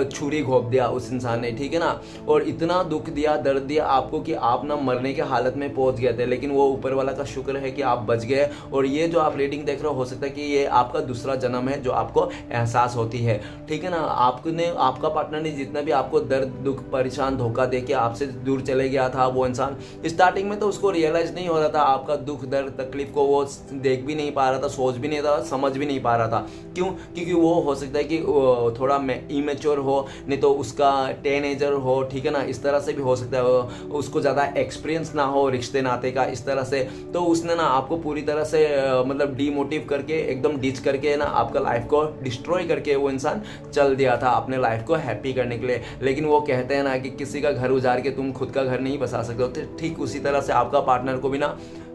छुरी घोंप दिया उस इंसान ने, ठीक है ना, और इतना दुख दिया, दर्द दिया आपको कि आप ना मरने के हालत में पहुंच गए थे। लेकिन वो ऊपर वाला का शुक्र है कि आप बच गए, और ये जो आप रीडिंग देख रहे हो सकता है कि ये आपका दूसरा जन्म है जो आपको एहसास होती है, ठीक है ना। आपका पार्टनर ने जितना भी आपको दर्द, दुख, परेशान, धोखा देके आपसे दूर चले गया था, वो इंसान स्टार्टिंग में तो उसको रियलाइज नहीं हो रहा था आपका दुख, दर्द, तकलीफ को, वो देख भी नहीं पा रहा था, सोच भी नहीं था, समझ भी नहीं पा रहा था। क्यों? क्योंकि वो हो सकता है कि थोड़ा इमेच्योर हो, नहीं तो उसका टीनेजर हो, ठीक है ना, इस तरह से भी हो सकता है, उसको ज़्यादा एक्सपीरियंस ना हो रिश्ते नाते का, इस तरह से। तो उसने ना आपको पूरी तरह से मतलब डीमोटिव करके, एकदम डिच करके ना आपका लाइफ को डिस्ट्रॉय करके वो इंसान चल दिया था अपने लाइफ को हैप्पी करने के लिए। लेकिन वो कहते हैं ना कि किसी का घर उजाड़ के तुम खुद का घर नहीं बसा सकते हो, तो ठीक उसी तरह से आपका पार्टनर को भी ना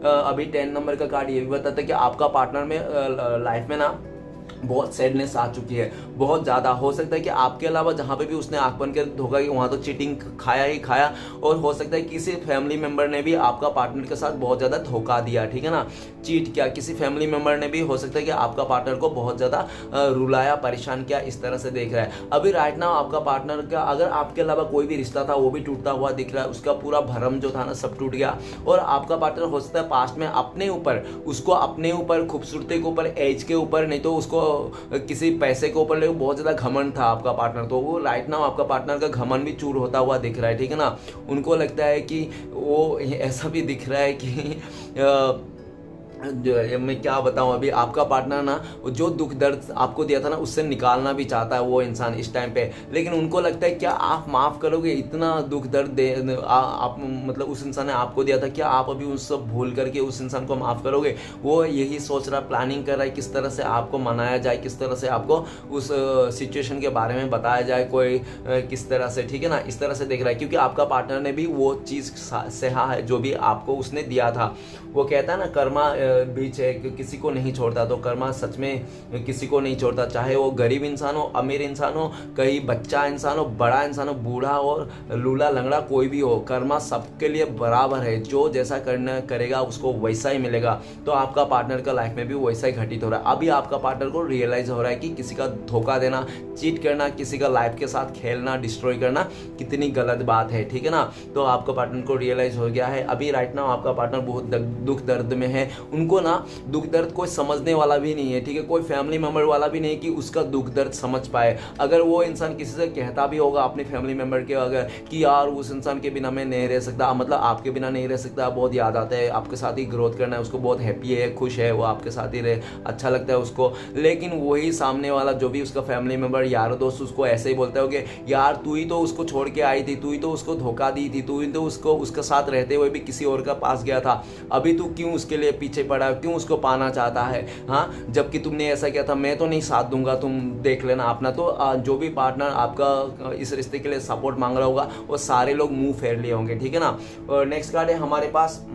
अभी 10 नंबर का कार्ड ये भी बताता है कि आपका पार्टनर में लाइफ में ना बहुत सैडनेस आ चुकी है, बहुत ज़्यादा। हो सकता है कि आपके अलावा जहाँ पे भी उसने आंख बन के धोखा किया वहाँ तो चीटिंग खाया ही खाया, और हो सकता है किसी फैमिली मेंबर ने भी आपका पार्टनर के साथ बहुत ज़्यादा धोखा दिया, ठीक है ना, चीट किया। किसी फैमिली मेंबर ने भी हो सकता है कि आपका पार्टनर को बहुत ज़्यादा रुलाया, परेशान किया, इस तरह से देख रहा है। अभी राइट नाउ आपका पार्टनर का अगर आपके अलावा कोई भी रिश्ता था वो भी टूटता हुआ दिख रहा है, उसका पूरा भरम जो था ना सब टूट गया। और आपका पार्टनर हो सकता है पास्ट में अपने ऊपर, उसको अपने ऊपर, खूबसूरती के ऊपर, एज के ऊपर, नहीं तो उसको किसी पैसे के ऊपर बहुत ज़्यादा घमंड था आपका पार्टनर, तो वो राइट नाउ आपका पार्टनर का घमंड भी चूर होता हुआ दिख रहा है, ठीक है ना। उनको लगता है कि वो ऐसा भी दिख रहा है कि मैं क्या बताऊं, अभी आपका पार्टनर ना जो दुख दर्द आपको दिया था ना उससे निकालना भी चाहता है वो इंसान इस टाइम पे, लेकिन उनको लगता है क्या आप माफ़ करोगे, इतना दुख दर्द दे आप मतलब उस इंसान ने आपको दिया था, क्या आप अभी उस सब भूल करके उस इंसान को माफ़ करोगे। वो यही सोच रहा, प्लानिंग कर रहा है किस तरह से आपको मनाया जाए, किस तरह से आपको उस सिचुएशन के बारे में बताया जाए, कोई किस तरह से, ठीक है ना, इस तरह से देख रहा है। क्योंकि आपका पार्टनर ने भी वो चीज़ सहा है जो भी आपको उसने दिया था। वो कहता है ना कर्मा बीच है, किसी को नहीं छोड़ता, तो कर्मा सच में किसी को नहीं छोड़ता, चाहे वो गरीब इंसान हो, अमीर इंसान हो, कहीं बच्चा इंसान हो, बड़ा इंसान हो, बूढ़ा और लूला लंगड़ा कोई भी हो, कर्मा सबके लिए बराबर है। जो जैसा करना करेगा उसको वैसा ही मिलेगा। तो आपका पार्टनर का लाइफ में भी वैसा ही घटित हो रहा है। अभी आपका पार्टनर को रियलाइज हो रहा है कि किसी का धोखा देना, चीट करना, किसी का लाइफ के साथ खेलना, डिस्ट्रॉय करना कितनी गलत बात है, ठीक है ना। तो आपका पार्टनर को रियलाइज हो गया है। अभी राइट नाउ आपका पार्टनर बहुत दुख दर्द में है। उनको ना दुख दर्द कोई समझने वाला भी नहीं है, ठीक है, कोई फैमिली मेंबर वाला भी नहीं कि उसका दुख दर्द समझ पाए। अगर वो इंसान किसी से कहता भी होगा अपने फैमिली मेंबर के अगर कि यार उस इंसान के बिना मैं नहीं रह सकता, मतलब आपके बिना नहीं रह सकता, बहुत याद आता है, आपके साथ ही ग्रोथ करना है, उसको बहुत हैप्पी है, खुश है, वो आपके साथ ही रहे, अच्छा लगता है उसको। लेकिन वही सामने वाला जो भी उसका फैमिली मेंबर, यार दोस्त उसको ऐसे ही बोलता है कि यार तू ही तो उसको छोड़ के आई थी, तू ही तो उसको धोखा दी थी, तू ही तो उसको उसके साथ रहते हुए भी किसी और का पास गया था, अभी तू क्यों उसके लिए पीछे पड़ा, क्यों उसको पाना चाहता है, हाँ, जबकि तुमने ऐसा किया था। मैं तो नहीं साथ दूंगा, तुम देख लेना अपना। तो जो भी पार्टनर आपका इस रिश्ते के लिए सपोर्ट मांग रहा होगा वो सारे लोग मुंह फेर लिए होंगे, ठीक है ना। और नेक्स्ट कार्ड है हमारे पास,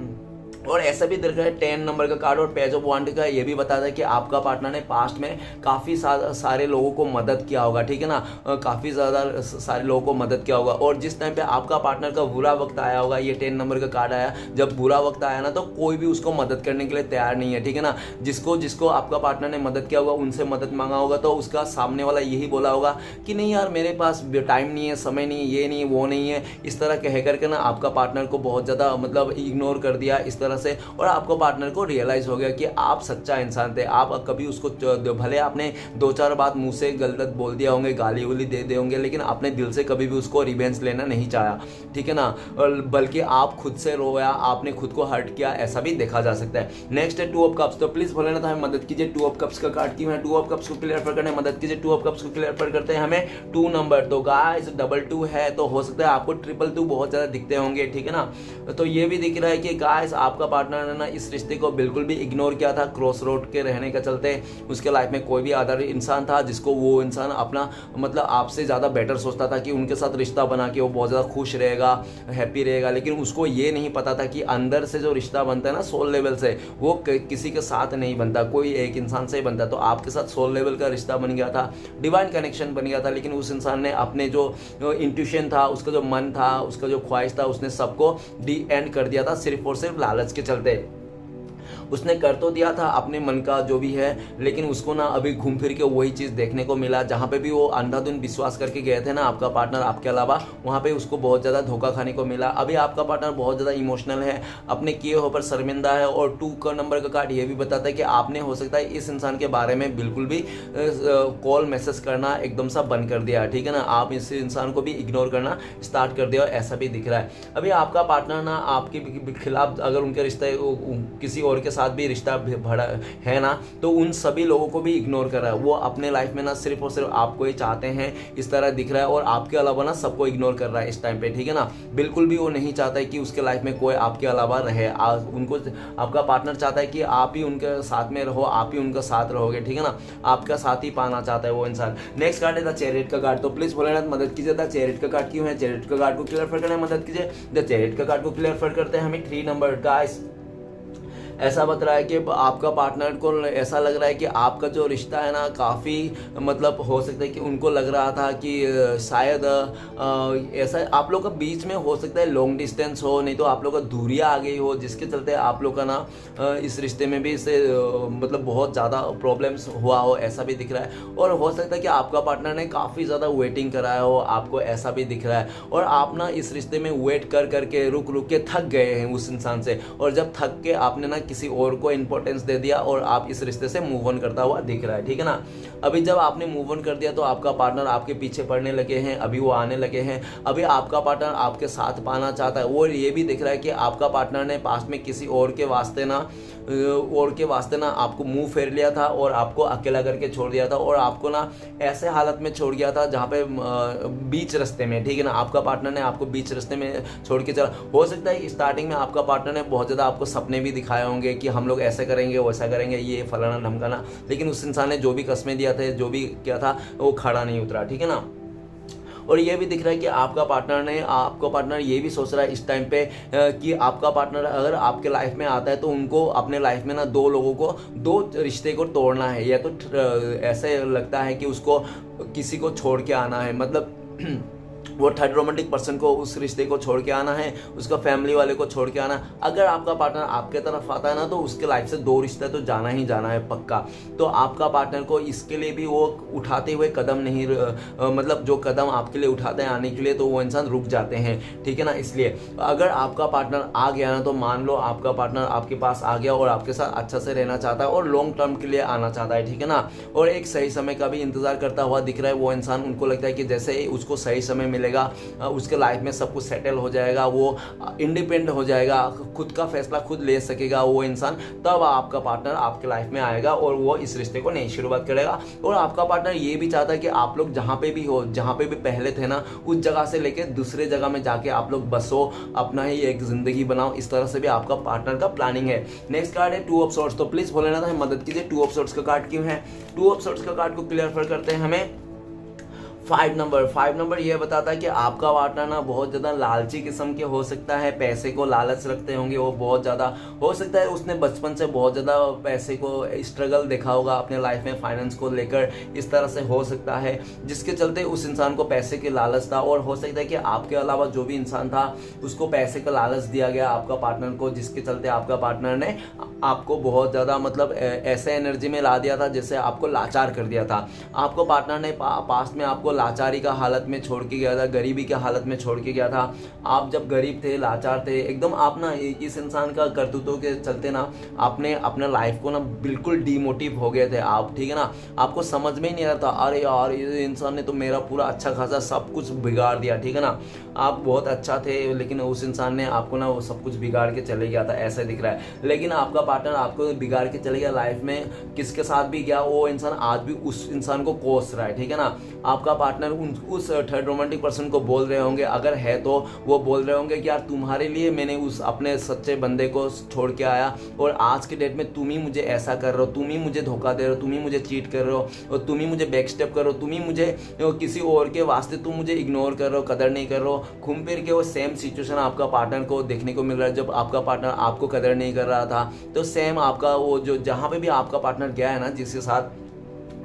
और ऐसा भी दिख रहा है 10 नंबर का कार्ड और पेज ऑफ वांड का, ये भी बताता है कि आपका पार्टनर ने पास्ट में काफ़ी सारे लोगों को मदद किया होगा, ठीक है ना, काफ़ी ज़्यादा सारे लोगों को मदद किया होगा। और जिस टाइम पे आपका पार्टनर का बुरा वक्त आया होगा, ये 10 नंबर का कार्ड आया, जब बुरा वक्त आया ना तो कोई भी उसको मदद करने के लिए तैयार नहीं है, ठीक है ना। जिसको आपका पार्टनर ने मदद किया होगा उनसे मदद मांगा होगा तो उसका सामने वाला यही बोला होगा कि नहीं यार मेरे पास टाइम नहीं है, समय नहीं है, ये नहीं वो नहीं है, इस तरह कह करके ना आपका पार्टनर को बहुत ज़्यादा मतलब इग्नोर कर दिया इस तरह से। और आपको पार्टनर को रियलाइज हो गया कि आप सच्चा इंसान थे। आप कभी उसको भले आपने 2-4 बात मुंह से गलत बोल दिया होंगे, गाली उली दे दे होंगे, लेकिन आपने दिल से कभी भी उसको रिवेंज लेना नहीं चाहा, ठीक है ना। और बल्कि आप खुद से रोया, आपने खुद को हर्ट किया, ऐसा भी देखा जा सकता है। नेक्स्ट है 2 ऑफ कप्स, तो प्लीज भोलेनाथ हमें मदद कीजिए। 2 ऑफ कप्स का कार्ड क्यों है, 2 ऑफ कप्स को क्लियर करने मदद कीजिए। 2 ऑफ कप्स को क्लियर करते हैं हमें 2 नंबर, तो गाइस 222 है, तो हो सकता है आपको 222 बहुत ज्यादा दिखते होंगे, ठीक है ना। तो ये भी दिख रहा है कि गाइस आपका पार्टनर ने ना इस रिश्ते को बिल्कुल भी इग्नोर किया था। क्रॉस रोड के रहने का चलते उसके लाइफ में कोई भी अदर इंसान था जिसको वो इंसान अपना मतलब आपसे ज़्यादा बेटर सोचता था कि उनके साथ रिश्ता बना के वो बहुत ज़्यादा खुश रहेगा, हैप्पी रहेगा, लेकिन उसको ये नहीं पता था कि अंदर से जो रिश्ता बनता है ना सोल लेवल से, वो किसी के साथ नहीं बनता, कोई एक इंसान से ही बनता। तो आपके साथ सोल लेवल का रिश्ता बन गया था, डिवाइन कनेक्शन बन गया था, लेकिन उस इंसान ने अपने जो इंट्यूशन था, उसका जो मन था, उसका जो ख्वाहिश था, उसने सबको डी एंड कर दिया था सिर्फ और सिर्फ लालच के चलते। उसने कर तो दिया था अपने मन का जो भी है, लेकिन उसको ना अभी घूम फिर के वही चीज़ देखने को मिला जहाँ पे भी वो अंधाधुन विश्वास करके गए थे ना आपका पार्टनर आपके अलावा, वहाँ पे उसको बहुत ज़्यादा धोखा खाने को मिला। अभी आपका पार्टनर बहुत ज़्यादा इमोशनल है, अपने किए हो पर शर्मिंदा है। और 2 का नंबर का कार्ड ये भी बताता है कि आपने हो सकता है इस इंसान के बारे में बिल्कुल भी कॉल मैसेज करना एकदम सा बंद कर दिया, ठीक है ना। आप इस इंसान को भी इग्नोर करना स्टार्ट कर दिया, ऐसा भी दिख रहा है। अभी आपका पार्टनर ना आपके खिलाफ अगर उनके रिश्ते किसी और के साथ भी रिश्ता भरा है ना, तो उन सभी लोगों को भी इग्नोर कर रहा है। वो अपने लाइफ में ना सिर्फ और सिर्फ आपको ही चाहते हैं, इस तरह दिख रहा है। और आपके अलावा ना सबको इग्नोर कर रहा है इस टाइम पे, ठीक है ना। बिल्कुल भी वो नहीं चाहता है कि उसके लाइफ में कोई आपके अलावा रहे। उनको आपका पार्टनर चाहता है कि आप ही उनके साथ में रहो, आप ही उनका साथ रहोगे, ठीक है ना। आपका साथ ही पाना चाहता है वो इंसान। नेक्स्ट कार्ड है द चैरियट का कार्ड, तो प्लीज भोलेनाथ मदद कीजिए। द चैरियट का कार्ड क्यों है, चैरियट का कार्ड को क्लियर करने में मदद कीजिए। द चैरियट का कार्ड को क्लियर करते हैं हमें 3 नंबर गाइस। ऐसा बता रहा है कि आपका पार्टनर को ऐसा लग रहा है कि आपका जो रिश्ता है ना काफ़ी मतलब हो सकता है कि उनको लग रहा था कि शायद ऐसा आप लोग का बीच में हो सकता है लॉन्ग डिस्टेंस हो, नहीं तो आप लोग का दूरियां आ गई हो, जिसके चलते आप लोग का ना इस रिश्ते में भी इससे मतलब बहुत ज़्यादा प्रॉब्लम्स हुआ हो, ऐसा भी दिख रहा है। और हो सकता है कि आपका पार्टनर ने काफ़ी ज़्यादा वेटिंग कराया हो, आपको ऐसा भी दिख रहा है। और आप ना इस रिश्ते में वेट कर करके रुक रुक के थक गए हैं उस इंसान से, और जब थक के आपने ना किसी और को इंपॉर्टेंस दे दिया और आप इस रिश्ते से मूव ऑन करता हुआ दिख रहा है, ठीक है ना। अभी जब आपने मूव ऑन कर दिया तो आपका पार्टनर आपके पीछे पड़ने लगे हैं, अभी वो आने लगे हैं। अभी आपका पार्टनर आपके साथ पाना चाहता है, और ये भी दिख रहा है कि आपका पार्टनर ने पास्ट में किसी और के वास्ते ना आपको मुंह फेर लिया था और आपको अकेला करके छोड़ दिया था, और आपको ना ऐसे हालत में छोड़ गया था जहाँ पे बीच रास्ते में, ठीक है ना। आपका पार्टनर ने आपको बीच रास्ते में छोड़ के चला। हो सकता है स्टार्टिंग में आपका पार्टनर ने बहुत ज़्यादा आपको सपने भी दिखाए होंगे कि हम लोग ऐसा करेंगे वैसा करेंगे, ये फलाना ढमकाना, लेकिन उस इंसान ने जो भी कस्में दिया था, जो भी किया था, वो खड़ा नहीं उतरा, ठीक है ना। और ये भी दिख रहा है कि आपका पार्टनर ये भी सोच रहा है इस टाइम पे कि आपका पार्टनर अगर आपके लाइफ में आता है तो उनको अपने लाइफ में ना दो लोगों को, दो रिश्ते को तोड़ना है, या तो ऐसे लगता है कि उसको किसी को छोड़ के आना है, मतलब वो थर्ड रोमांटिक पर्सन को, उस रिश्ते को छोड़ के आना है, उसका फैमिली वाले को छोड़ के आना है। अगर आपका पार्टनर आपके तरफ आता है ना तो उसके लाइफ से दो रिश्ते तो जाना ही जाना है पक्का। तो आपका पार्टनर को इसके लिए भी वो उठाते हुए कदम नहीं मतलब जो कदम आपके लिए उठाते हैं आने के लिए, तो वो इंसान रुक जाते हैं, ठीक है ना। इसलिए अगर आपका पार्टनर आ गया ना तो मान लो आपका पार्टनर आपके पास आ गया और आपके साथ अच्छा से रहना चाहता है और लॉन्ग टर्म के लिए आना चाहता है, ठीक है ना। और एक सही समय का भी इंतजार करता हुआ दिख रहा है वो इंसान। उनको लगता है कि जैसे ही उसको सही समय मिलेगा उसके लाइफ में सब कुछ सेटल हो जाएगा, वो इंडिपेंडेंट हो जाएगा, खुद का फैसला खुद ले सकेगा वो इंसान, तब आपका पार्टनर आपके लाइफ में आएगा और वो इस रिश्ते को नई शुरुआत करेगा। और आपका पार्टनर ये भी चाहता है कि आप लोग जहाँ पे भी हो, जहाँ पे भी पहले थे ना, उस जगह से लेके दूसरे जगह में जाके आप लोग बसो, अपना ही एक जिंदगी बनाओ। इस तरह से भी आपका पार्टनर का प्लानिंग है। नेक्स्ट कार्ड है टू ऑफ सोर्ड्स। तो प्लीज भोलेनाथ हमें मदद कीजिए, टू ऑफ सोर्ड्स का कार्ड क्यों है। टू ऑफ सोर्ड्स का कार्ड को क्लियर करते हैं हमें। 5 नंबर ये बताता है कि आपका पार्टनर ना बहुत ज़्यादा लालची किस्म के हो सकता है, पैसे को लालच रखते होंगे वो बहुत ज़्यादा। हो सकता है उसने बचपन से बहुत ज़्यादा पैसे को स्ट्रगल देखा होगा अपने लाइफ में, फाइनेंस को लेकर, इस तरह से हो सकता है, जिसके चलते उस इंसान को पैसे की लालच था। और हो सकता है कि आपके अलावा जो भी इंसान था उसको पैसे का लालच दिया गया आपका पार्टनर को, जिसके चलते आपका पार्टनर ने आपको बहुत ज़्यादा मतलब ऐसे एनर्जी में ला दिया था जैसे आपको लाचार कर दिया था। आपको पार्टनर ने पास्ट में आपको लाचारी का हालत में छोड़ के गया था, गरीबी के हालत में छोड़ के गया था। आप जब गरीब थे, लाचार थे एकदम, आप ना इस इंसान का करतूतों के चलते ना आपने अपने लाइफ को ना बिल्कुल डीमोटिव हो गए थे आप, ठीक है ना। आपको समझ में ही नहीं आ रहा था, अरे यार ये इंसान ने तो मेरा पूरा अच्छा खासा सब कुछ बिगाड़ दिया, ठीक है ना। आप बहुत अच्छा थे लेकिन उस इंसान ने आपको ना वो सब कुछ बिगाड़ के चले गया था, ऐसा दिख रहा है। लेकिन आपका पार्टनर आपको बिगाड़ के चले गया लाइफ में, किसके साथ भी गया वो इंसान आज भी उस इंसान को कोस रहा है, ठीक है ना। आपका पार्टनर उस थर्ड रोमांटिक पर्सन को बोल रहे होंगे, अगर है तो वो बोल रहे होंगे कि यार तुम्हारे लिए मैंने उस अपने सच्चे बंदे को छोड़ के आया और आज के डेट में तुम ही मुझे ऐसा कर रहे हो, तुम ही मुझे धोखा दे रहे हो, तुम ही मुझे चीट कर रहे हो, और तुम ही मुझे बैक स्टेप कर रहे हो, तुम ही मुझे किसी और के वास्ते तुम मुझे इग्नोर कर रहे हो, कदर नहीं कर रहे हो। घूम फिर के वो सेम सिचुएशन आपका पार्टनर को देखने को मिल रहा है। जब आपका पार्टनर आपको कदर नहीं कर रहा था तो सेम आपका वो जो जहाँ पे भी आपका पार्टनर गया है ना, जिसके साथ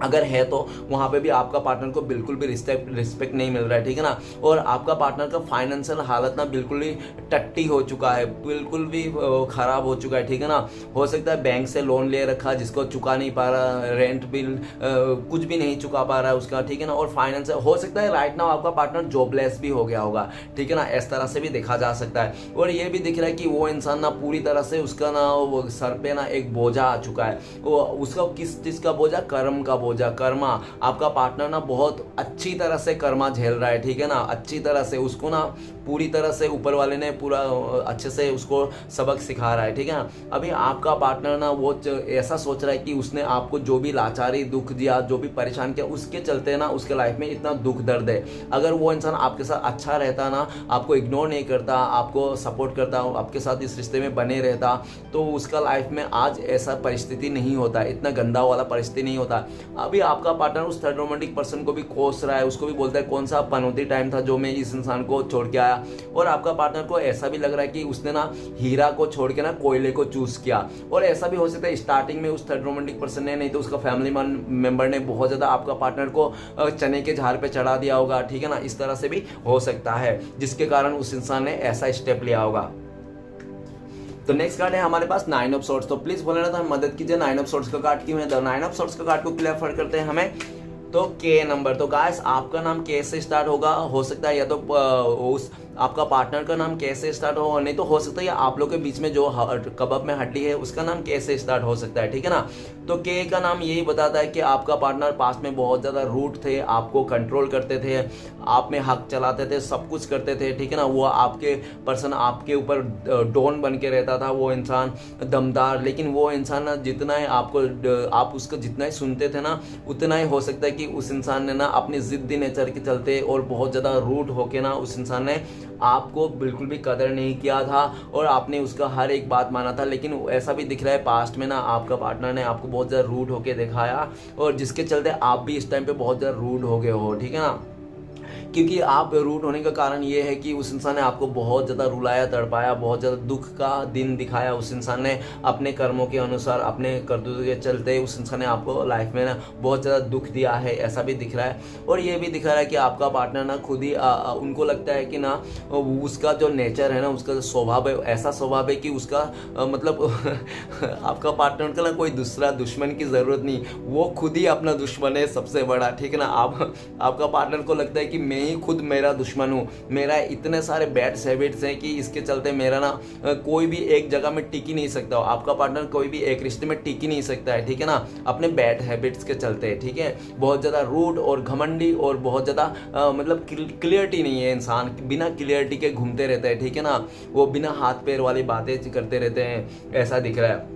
अगर है तो वहाँ पे भी आपका पार्टनर को बिल्कुल भी रिस्पेक्ट नहीं मिल रहा है, ठीक है ना। और आपका पार्टनर का फाइनेंशियल हालत ना बिल्कुल ही टट्टी हो चुका है, बिल्कुल भी खराब हो चुका है, ठीक है ना। हो सकता है बैंक से लोन ले रखा जिसको चुका नहीं पा रहा, रेंट बिल कुछ भी नहीं चुका पा रहा है उसका, ठीक है ना। और फाइनेंस हो सकता है राइट नाउ आपका पार्टनर जॉबलेस भी हो गया होगा, ठीक है ना। इस तरह से भी देखा जा सकता है। और ये भी दिख रहा है कि वो इंसान ना पूरी तरह से उसका ना वो सर पे ना एक बोझा आ चुका है। वो उसका किस चीज़ का बोझा, कर्म का बोझा, कर्मा। आपका पार्टनर ना बहुत अच्छी तरह से कर्मा झेल रहा है, ठीक है ना। अच्छी तरह से उसको ना पूरी तरह से ऊपर वाले ने पूरा अच्छे से उसको सबक सिखा रहा है, ठीक है ना। अभी आपका पार्टनर ना वो ऐसा सोच रहा है कि उसने आपको जो भी लाचारी दुख दिया, जो भी परेशान किया, उसके चलते ना उसके लाइफ में इतना दुख दर्द है। अगर वो इंसान आपके साथ अच्छा रहता ना, आपको इग्नोर नहीं करता, आपको सपोर्ट करता, आपके साथ इस रिश्ते में बने रहता, तो उसका लाइफ में आज ऐसा परिस्थिति नहीं होता, इतना गंदा वाला परिस्थिति नहीं होता। अभी आपका पार्टनर उस थर्ड रोमांटिक पर्सन को भी कोस रहा है, उसको भी बोलता है कौन सा पनौती टाइम था जो मैं इस इंसान को छोड़ के आया, दिखाया, और आपका पार्टनर को ऐसा भी लग रहा है कि उसने ना हीरा को छोड़ के ना कोयले को चूज किया। और ऐसा भी हो सकता है स्टार्टिंग में उस थर्ड रोमांटिक पर्सन ने, नहीं तो उसका फैमिली मेंबर ने बहुत ज्यादा आपका पार्टनर को चने के झाड़ पे चढ़ा दिया होगा, ठीक है ना, इस तरह से भी हो सकता है, जिसके कारण उस इंसान ने ऐसा स्टेप लिया होगा। तो नेक्स्ट कार्ड है हमारे पास 9 ऑफ सोर्ड्स। तो प्लीज बोले ना तो मदद कीजिए, 9 ऑफ सोर्ड्स का कार्ड क्यों है। तो 9 ऑफ सोर्ड्स का कार्ड को क्लियर करते हैं हमें। तो के नंबर, तो गाइस आपका नाम के से स्टार्ट होगा, हो सकता है या तो उस आपका पार्टनर का नाम कैसे स्टार्ट हो, नहीं तो हो सकता है आप लोग के बीच में जो कबाब में हड्डी है उसका नाम कैसे स्टार्ट हो सकता है, ठीक है ना। तो के का नाम यही बताता है कि आपका पार्टनर पास्ट में बहुत ज्यादा रूट थे, आपको कंट्रोल करते थे, आप में हक चलाते थे, सब कुछ करते थे, ठीक है ना। वो आपके पर्सन आपके ऊपर डॉन बन के रहता था, वो इंसान दमदार, लेकिन वो इंसान जितना है आप उसका जितना ही सुनते थे ना, उतना ही हो सकता है कि उस इंसान ने ना अपनी जिद्दी नेचर के चलते और बहुत ज्यादा रूट होके ना उस इंसान ने आपको बिल्कुल भी कदर नहीं किया था और आपने उसका हर एक बात माना था। लेकिन ऐसा भी दिख रहा है पास्ट में ना आपका पार्टनर ने आपको बहुत ज़्यादा रूड होके दिखाया, और जिसके चलते आप भी इस टाइम पे बहुत ज़्यादा रूड हो गए हो, ठीक है ना। क्योंकि आप रूट होने का कारण ये है कि उस इंसान ने आपको बहुत ज़्यादा रुलाया, तड़पाया, बहुत ज़्यादा दुख का दिन दिखाया। उस इंसान ने अपने कर्मों के अनुसार, अपने करतूतों के चलते उस इंसान ने आपको लाइफ में ना बहुत ज़्यादा दुख दिया है, ऐसा भी दिख रहा है। और ये भी दिख रहा है कि आपका पार्टनर ना खुद ही उनको लगता है कि ना उसका जो नेचर है ना, उसका जो स्वभाव है, ऐसा स्वभाव है कि उसका मतलब आपका पार्टनर का ना कोई दूसरा दुश्मन की ज़रूरत नहीं, वो खुद ही अपना दुश्मन है सबसे बड़ा, ठीक है ना। आपका पार्टनर को लगता है कि मैं ही खुद मेरा दुश्मन हूँ, मेरा इतने सारे बैड हैबिट्स हैं कि इसके चलते मेरा ना कोई भी एक जगह में टिक ही नहीं सकता। आपका पार्टनर कोई भी एक रिश्ते में टिक ही नहीं सकता है, ठीक है ना, अपने बैड हैबिट्स के चलते, ठीक है। बहुत ज़्यादा रूड और घमंडी और बहुत ज़्यादा मतलब क्लियरिटी नहीं है, इंसान बिना क्लियरिटी के घूमते रहते हैं, ठीक है ना, वो बिना हाथ पैर वाली बातें करते रहते हैं, ऐसा दिख रहा है।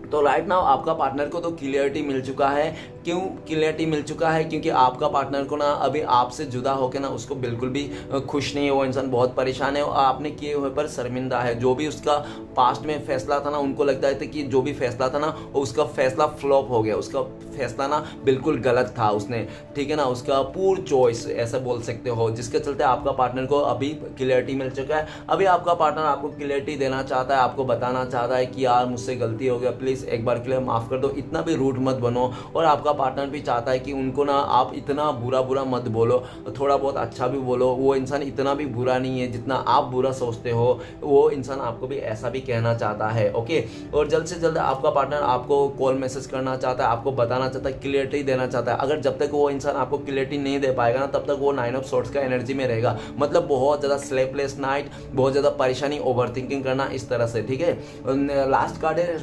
तो राइट नाउ आपका पार्टनर को तो क्लियरिटी मिल चुका है। क्यों क्लियरिटी मिल चुका है? क्योंकि आपका पार्टनर को ना अभी आपसे जुदा होकर ना उसको बिल्कुल भी खुश नहीं है, वो इंसान बहुत परेशान है और आपने किए हुए पर शर्मिंदा है। जो भी उसका पास्ट में फैसला था ना, उनको लगता है कि जो भी फैसला था ना उसका फैसला फ्लॉप हो गया, उसका फैसला ना बिल्कुल गलत था उसने, ठीक है ना, उसका पूर चॉइस ऐसा बोल सकते हो, जिसके चलते आपका पार्टनर को अभी क्लियरिटी मिल चुका है। अभी आपका पार्टनर आपको क्लियरिटी देना चाहता है, आपको बताना चाहता है कि यार मुझसे गलती हो गया, प्लीज़ एक बार के लिए माफ़ कर दो, इतना भी रूड मत बनो। और आपका पार्टनर भी चाहता है कि उनको ना आप इतना बुरा मत बोलो, थोड़ा बहुत अच्छा भी बोलो। वो इंसान इतना भी बुरा नहीं है जितना आप बुरा सोचते हो, वो इंसान आपको भी ऐसा भी कहना चाहता है, ओके। और जल्द से जल्द आपका पार्टनर आपको कॉल मैसेज करना चाहता है, आपको बताना चाहता है, क्लियरिटी देना चाहता है। अगर जब तक वो इंसान आपको क्लियरिटी नहीं दे पाएगा ना, तब तक वो 9 ऑफ सोर्ड्स का एनर्जी में रहेगा, मतलब बहुत ज़्यादा स्लीपलेस नाइट, बहुत ज़्यादा परेशानी, ओवर थिंकिंग करना, इस तरह से, ठीक है। लास्ट कार्ड है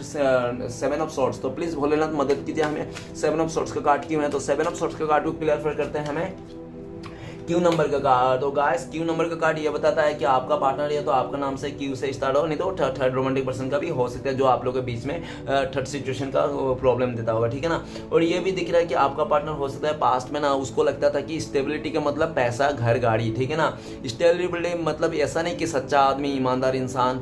7 ऑफ सोर्ड्स। तो प्लीज़ भोलेनाथ मदद कीजिए हमें, 7 ऑफ सोर्ड्स का कार्ड क्यों है। तो 7 ऑफ सोर्ड्स का कार्ड को क्लियर करते हैं हमें क्यू नंबर का कार्ड। तो गाइस क्यू नंबर का कार्ड ये बताता है कि आपका पार्टनर या तो आपका नाम से क्यू से स्टार्ट हो, नहीं तो थर्ड रोमांटिक पर्सन का भी हो सकता है, जो आप लोगों के बीच में थर्ड सिचुएशन का प्रॉब्लम देता होगा, ठीक है ना। और ये भी दिख रहा है कि आपका पार्टनर हो सकता है पास्ट में ना उसको लगता था कि स्टेबिलिटी का मतलब पैसा, घर, गाड़ी, ठीक है ना। स्टेबिलिटी मतलब ऐसा नहीं कि सच्चा आदमी, ईमानदार इंसान,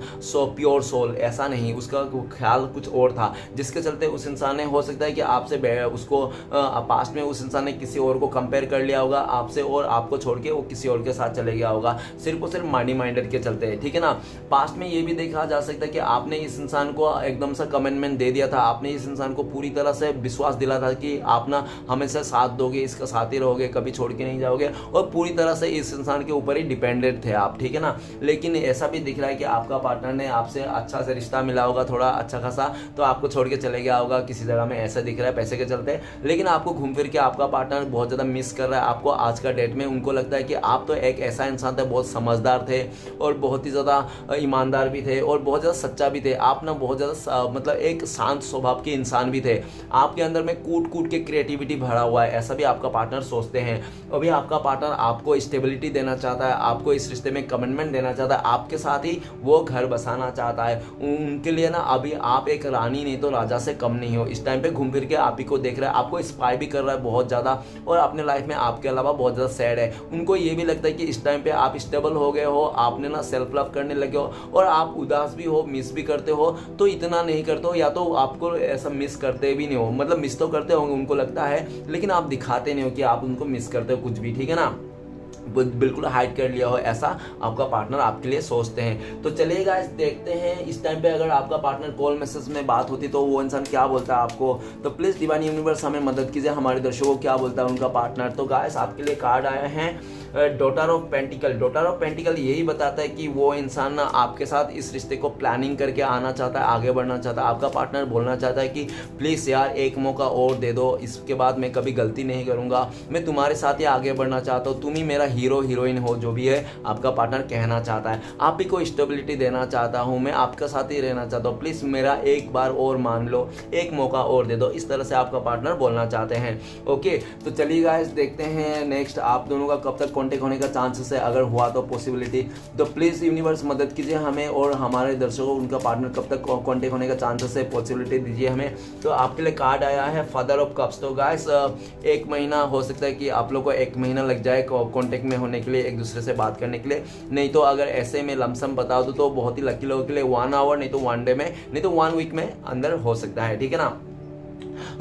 प्योर सोल, ऐसा नहीं, उसका ख्याल कुछ और था, जिसके चलते उस इंसान ने हो सकता है कि आपसे उसको पास्ट में उस इंसान ने किसी और को कंपेयर कर लिया होगा आपसे, और आपको छोड़ के वो किसी और के साथ चले गया होगा, सिर्फ और सिर्फ मनी माइंडेड के चलते, ठीक है ना। पास्ट में ये भी देखा जा सकता है कि आपने इस इंसान को एकदम सा कमिटमेंट दे दिया था, आपने इस इंसान को पूरी तरह से विश्वास दिला था कि आप ना हमेशा साथ दोगे, इसका साथ ही रहोगे, कभी छोड़ के नहीं जाओगे, और पूरी तरह से इस इंसान के ऊपर ही डिपेंडेंट थे आप, ठीक है ना। लेकिन ऐसा भी दिख रहा है कि आपका पार्टनर ने आपसे अच्छा से रिश्ता मिला होगा, थोड़ा अच्छा खासा, तो आपको छोड़ के चले गया होगा किसी जगह में, ऐसा दिख रहा है पैसे के चलते। लेकिन आपको घूम फिर के आपका पार्टनर बहुत ज़्यादा मिस कर रहा है आपको आज का डेट में। उनको लगता है कि आप तो एक ऐसा इंसान थे, बहुत समझदार थे और बहुत ही ज़्यादा ईमानदार भी थे और बहुत ज़्यादा सच्चा भी थे। आप ना बहुत ज़्यादा मतलब एक शांत स्वभाव के इंसान भी थे, आपके अंदर में कूट के क्रिएटिविटी भरा हुआ है, ऐसा भी आपका पार्टनर सोचते हैं। अभी आपका पार्टनर आपको स्टेबिलिटी देना चाहता है, आपको इस रिश्ते में कमिटमेंट देना चाहता है, आपके साथ ही वो घर बसाना चाहता है। उनके लिए ना अभी आप एक रानी नहीं तो राजा से कम नहीं हो। इस टाइम पे घूम फिर के आप ही को देख रहा है, आपको स्पाई भी कर रहा है बहुत ज़्यादा, और अपने लाइफ में आपके अलावा बहुत ज़्यादा सैड है। उनको ये भी लगता है कि इस टाइम पे आप स्टेबल हो गए हो, आपने ना सेल्फ लव करने लगे हो, और आप उदास भी हो, मिस भी करते हो, तो इतना नहीं करते हो, या तो आपको ऐसा मिस करते भी नहीं हो, मतलब मिस तो करते होंगे, उनको लगता है, लेकिन आप दिखाते नहीं हो कि आप उनको मिस करते हो कुछ भी, ठीक है ना। बिल्कुल हाइड कर लिया हो, ऐसा आपका पार्टनर आपके लिए सोचते हैं। तो चलिए गाइस देखते हैं इस टाइम पे अगर आपका पार्टनर कॉल मैसेज में बात होती तो वो इंसान क्या बोलता है आपको। तो प्लीज़ डिवाइन यूनिवर्स हमें मदद कीजिए, हमारे दर्शकों को क्या बोलता है उनका पार्टनर। तो गाइस आपके लिए कार्ड आया है daughter of pentacle. Daughter of pentacle यही बताता है कि वो इंसान ना आपके साथ इस रिश्ते को प्लानिंग करके आना चाहता है, आगे बढ़ना चाहता है। आपका पार्टनर बोलना चाहता है कि प्लीज़ यार एक मौका और दे दो, इसके बाद मैं कभी गलती नहीं करूँगा, मैं तुम्हारे साथ ही आगे बढ़ना चाहता हूँ, तुम ही मेरा हीरो हीरोइन हो, जो भी है आपका पार्टनर कहना चाहता है। आप ही को स्टेबिलिटी देना चाहता हूँ, मैं आपके साथ ही रहना चाहता हूँ, प्लीज़ मेरा एक बार और मान लो, एक मौका और दे दो, इस तरह से आपका पार्टनर बोलना चाहते हैं। ओके, तो चलिए गाइस देखते हैं नेक्स्ट आप दोनों का कब तक कॉन्टेक्ट होने का चांसेस है, अगर हुआ तो पॉसिबिलिटी। तो प्लीज़ यूनिवर्स मदद कीजिए हमें और हमारे दर्शकों उनका पार्टनर कब तक कॉन्टेक्ट होने का चांसेस है, पॉसिबिलिटी दीजिए हमें। तो आपके लिए कार्ड आया है फादर ऑफ कप्स। तो गाइस एक महीना हो सकता है कि आप लोग को एक महीना लग जाए कॉन्टेक्ट में होने के लिए, एक दूसरे से बात करने के लिए। नहीं तो अगर ऐसे में लमसम बता दो तो बहुत ही लकी लोगों के लिए 1 आवर, नहीं तो 1 डे में, नहीं तो 1 वीक में अंदर हो सकता है, ठीक है ना।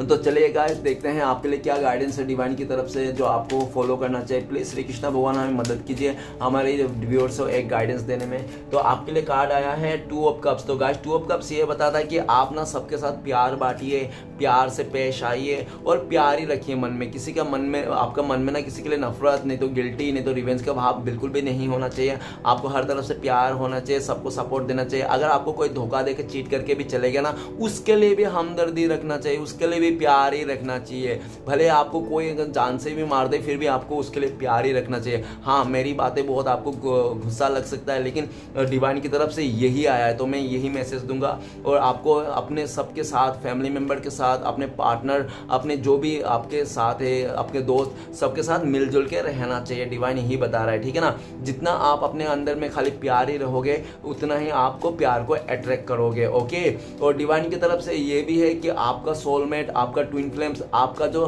तो चलिए गाइस देखते हैं आपके लिए क्या गाइडेंस है डिवाइन की तरफ से जो आपको फॉलो करना चाहिए। प्लीज़ श्री कृष्णा भगवान हमें मदद कीजिए हमारे व्यूअर्स को एक गाइडेंस देने में। तो आपके लिए कार्ड आया है 2 ऑफ कप्स। तो गाइस 2 ऑफ कप्स ये बताता है कि आप ना सबके साथ प्यार बांटिए, प्यार से पेश आइए और प्यार ही रखिए मन में। किसी का मन में, आपका मन में ना किसी के लिए नफरत, नहीं तो गिल्टी, नहीं तो रिवेंज का भाव बिल्कुल भी नहीं होना चाहिए। आपको हर तरफ से प्यार होना चाहिए, सबको सपोर्ट देना चाहिए। अगर आपको कोई धोखा देकर चीट करके भी चले गया ना, उसके लिए भी हमदर्दी रखना चाहिए, उसके लिए भी प्यार ही रखना चाहिए। भले आपको कोई अगर जान से भी मार दे फिर भी आपको उसके लिए प्यार ही रखना चाहिए। हाँ, मेरी बातें बहुत आपको गुस्सा लग सकता है, लेकिन डिवाइन की तरफ से यही आया है तो मैं यही मैसेज दूंगा। और आपको अपने सबके साथ, फैमिली मेम्बर के साथ, अपने पार्टनर, अपने जो भी आपके साथ है, अपने दोस्त, सबके साथ मिलजुल के रहना चाहिए। डिवाइन यही बता रहा है, ठीक है ना। जितना आप अपने अंदर में खाली प्यार ही रहोगे उतना ही आपको प्यार को अट्रैक्ट करोगे। ओके, और डिवाइन की तरफ से ये भी है कि आपका सोलमेट, आपका ट्विन फ्लेम्स, आपका जो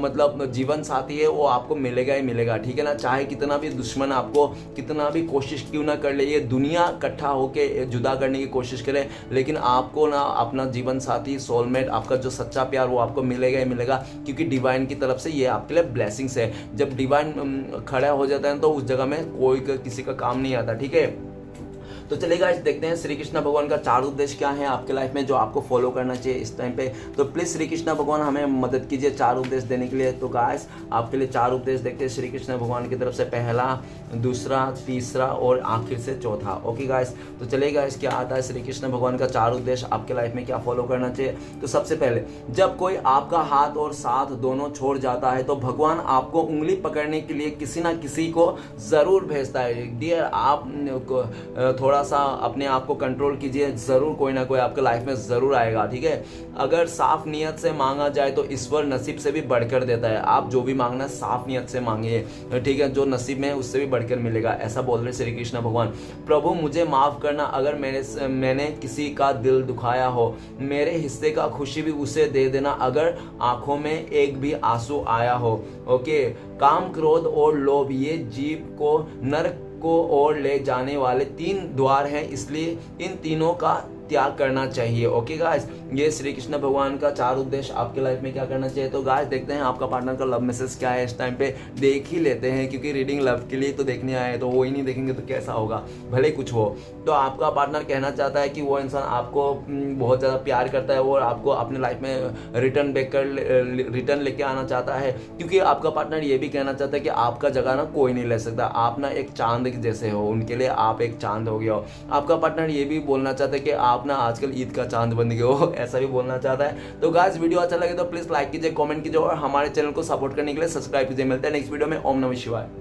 मतलब जीवन साथी है वो आपको मिलेगा ही मिलेगा, ठीक है ना। चाहे कितना भी दुश्मन आपको कितना भी कोशिश क्यों ना कर ले, ये दुनिया इकट्ठा होके जुदा करने की कोशिश करे, लेकिन आपको ना अपना जीवन साथी, सोलमेट, आपका जो सच्चा प्यार वो आपको मिलेगा ही मिलेगा, क्योंकि डिवाइन की तरफ से ये आपके लिए ब्लेसिंग्स है। जब डिवाइन खड़ा हो जाता है तो उस जगह में कोई किसी का काम नहीं आता, ठीक है। तो चलिए गाइस देखते हैं श्री कृष्ण भगवान का 4 उद्देश्य क्या है आपके लाइफ में जो आपको फॉलो करना चाहिए इस टाइम पे। तो प्लीज़ श्री कृष्ण भगवान हमें मदद कीजिए 4 उद्देश्य देने के लिए। तो गाइस आपके लिए 4 उद्देश्य देखते हैं श्री कृष्ण भगवान की तरफ से, पहला, दूसरा, तीसरा और आखिर से चौथा। ओके गाइस, तो चलिए गाइस क्या आता है श्री कृष्ण भगवान का 4 उद्देश्य आपके लाइफ में क्या फॉलो करना चाहिए। तो सबसे पहले, जब कोई आपका हाथ और साथ दोनों छोड़ जाता है तो भगवान आपको उंगली पकड़ने के लिए किसी ना किसी को जरूर भेजता है। डियर, आप थोड़ा सा अपने आप को कंट्रोल कीजिए, जरूर कोई ना कोई आपके लाइफ में जरूर आएगा, ठीक है। अगर साफ नियत से मांगा जाए तो ईश्वर नसीब से भी बढ़कर देता है। आप जो भी मांगना साफ नियत से मांगिए, ठीक है, जो नसीब में है उससे भी बढ़कर मिलेगा, ऐसा बोल रहे श्री कृष्ण भगवान। प्रभु मुझे माफ करना अगर मैंने किसी का दिल दुखाया हो, मेरे हिस्से का खुशी भी उसे दे देना अगर आंखों में एक भी आंसू आया हो। ओके, काम, क्रोध और लोभ ये जीव को नरक को ओर ले जाने वाले 3 द्वार हैं, इसलिए इन तीनों का त्याग करना चाहिए। ओके गाइस, ये श्री कृष्ण भगवान का 4 उद्देश्य आपके लाइफ में क्या करना चाहिए। तो गाइस देखते हैं आपका पार्टनर का लव मैसेज क्या है इस टाइम पे, देख ही लेते हैं, क्योंकि रीडिंग लव के लिए तो देखने आए, तो वो ही नहीं देखेंगे तो कैसा होगा, भले कुछ हो। तो आपका पार्टनर कहना चाहता है कि वो इंसान आपको बहुत ज़्यादा प्यार करता है और आपको अपने लाइफ में रिटर्न लेके आना चाहता है, क्योंकि आपका पार्टनर ये भी कहना चाहता है कि आपका जगह ना कोई नहीं ले सकता, आप ना एक चांद जैसे हो, उनके लिए आप एक चांद हो गया हो। आपका पार्टनर ये भी बोलना चाहता है कि आप ना आजकल ईद का चांद बन गए हो, ऐसा भी बोलना चाहता है। तो गाइस वीडियो अच्छा लगे तो प्लीज लाइक कीजिए, कमेंट कीजिए और हमारे चैनल को सपोर्ट करने के लिए सब्सक्राइब कीजिए। मिलते हैं नेक्स्ट वीडियो में। ओम नमः शिवाय।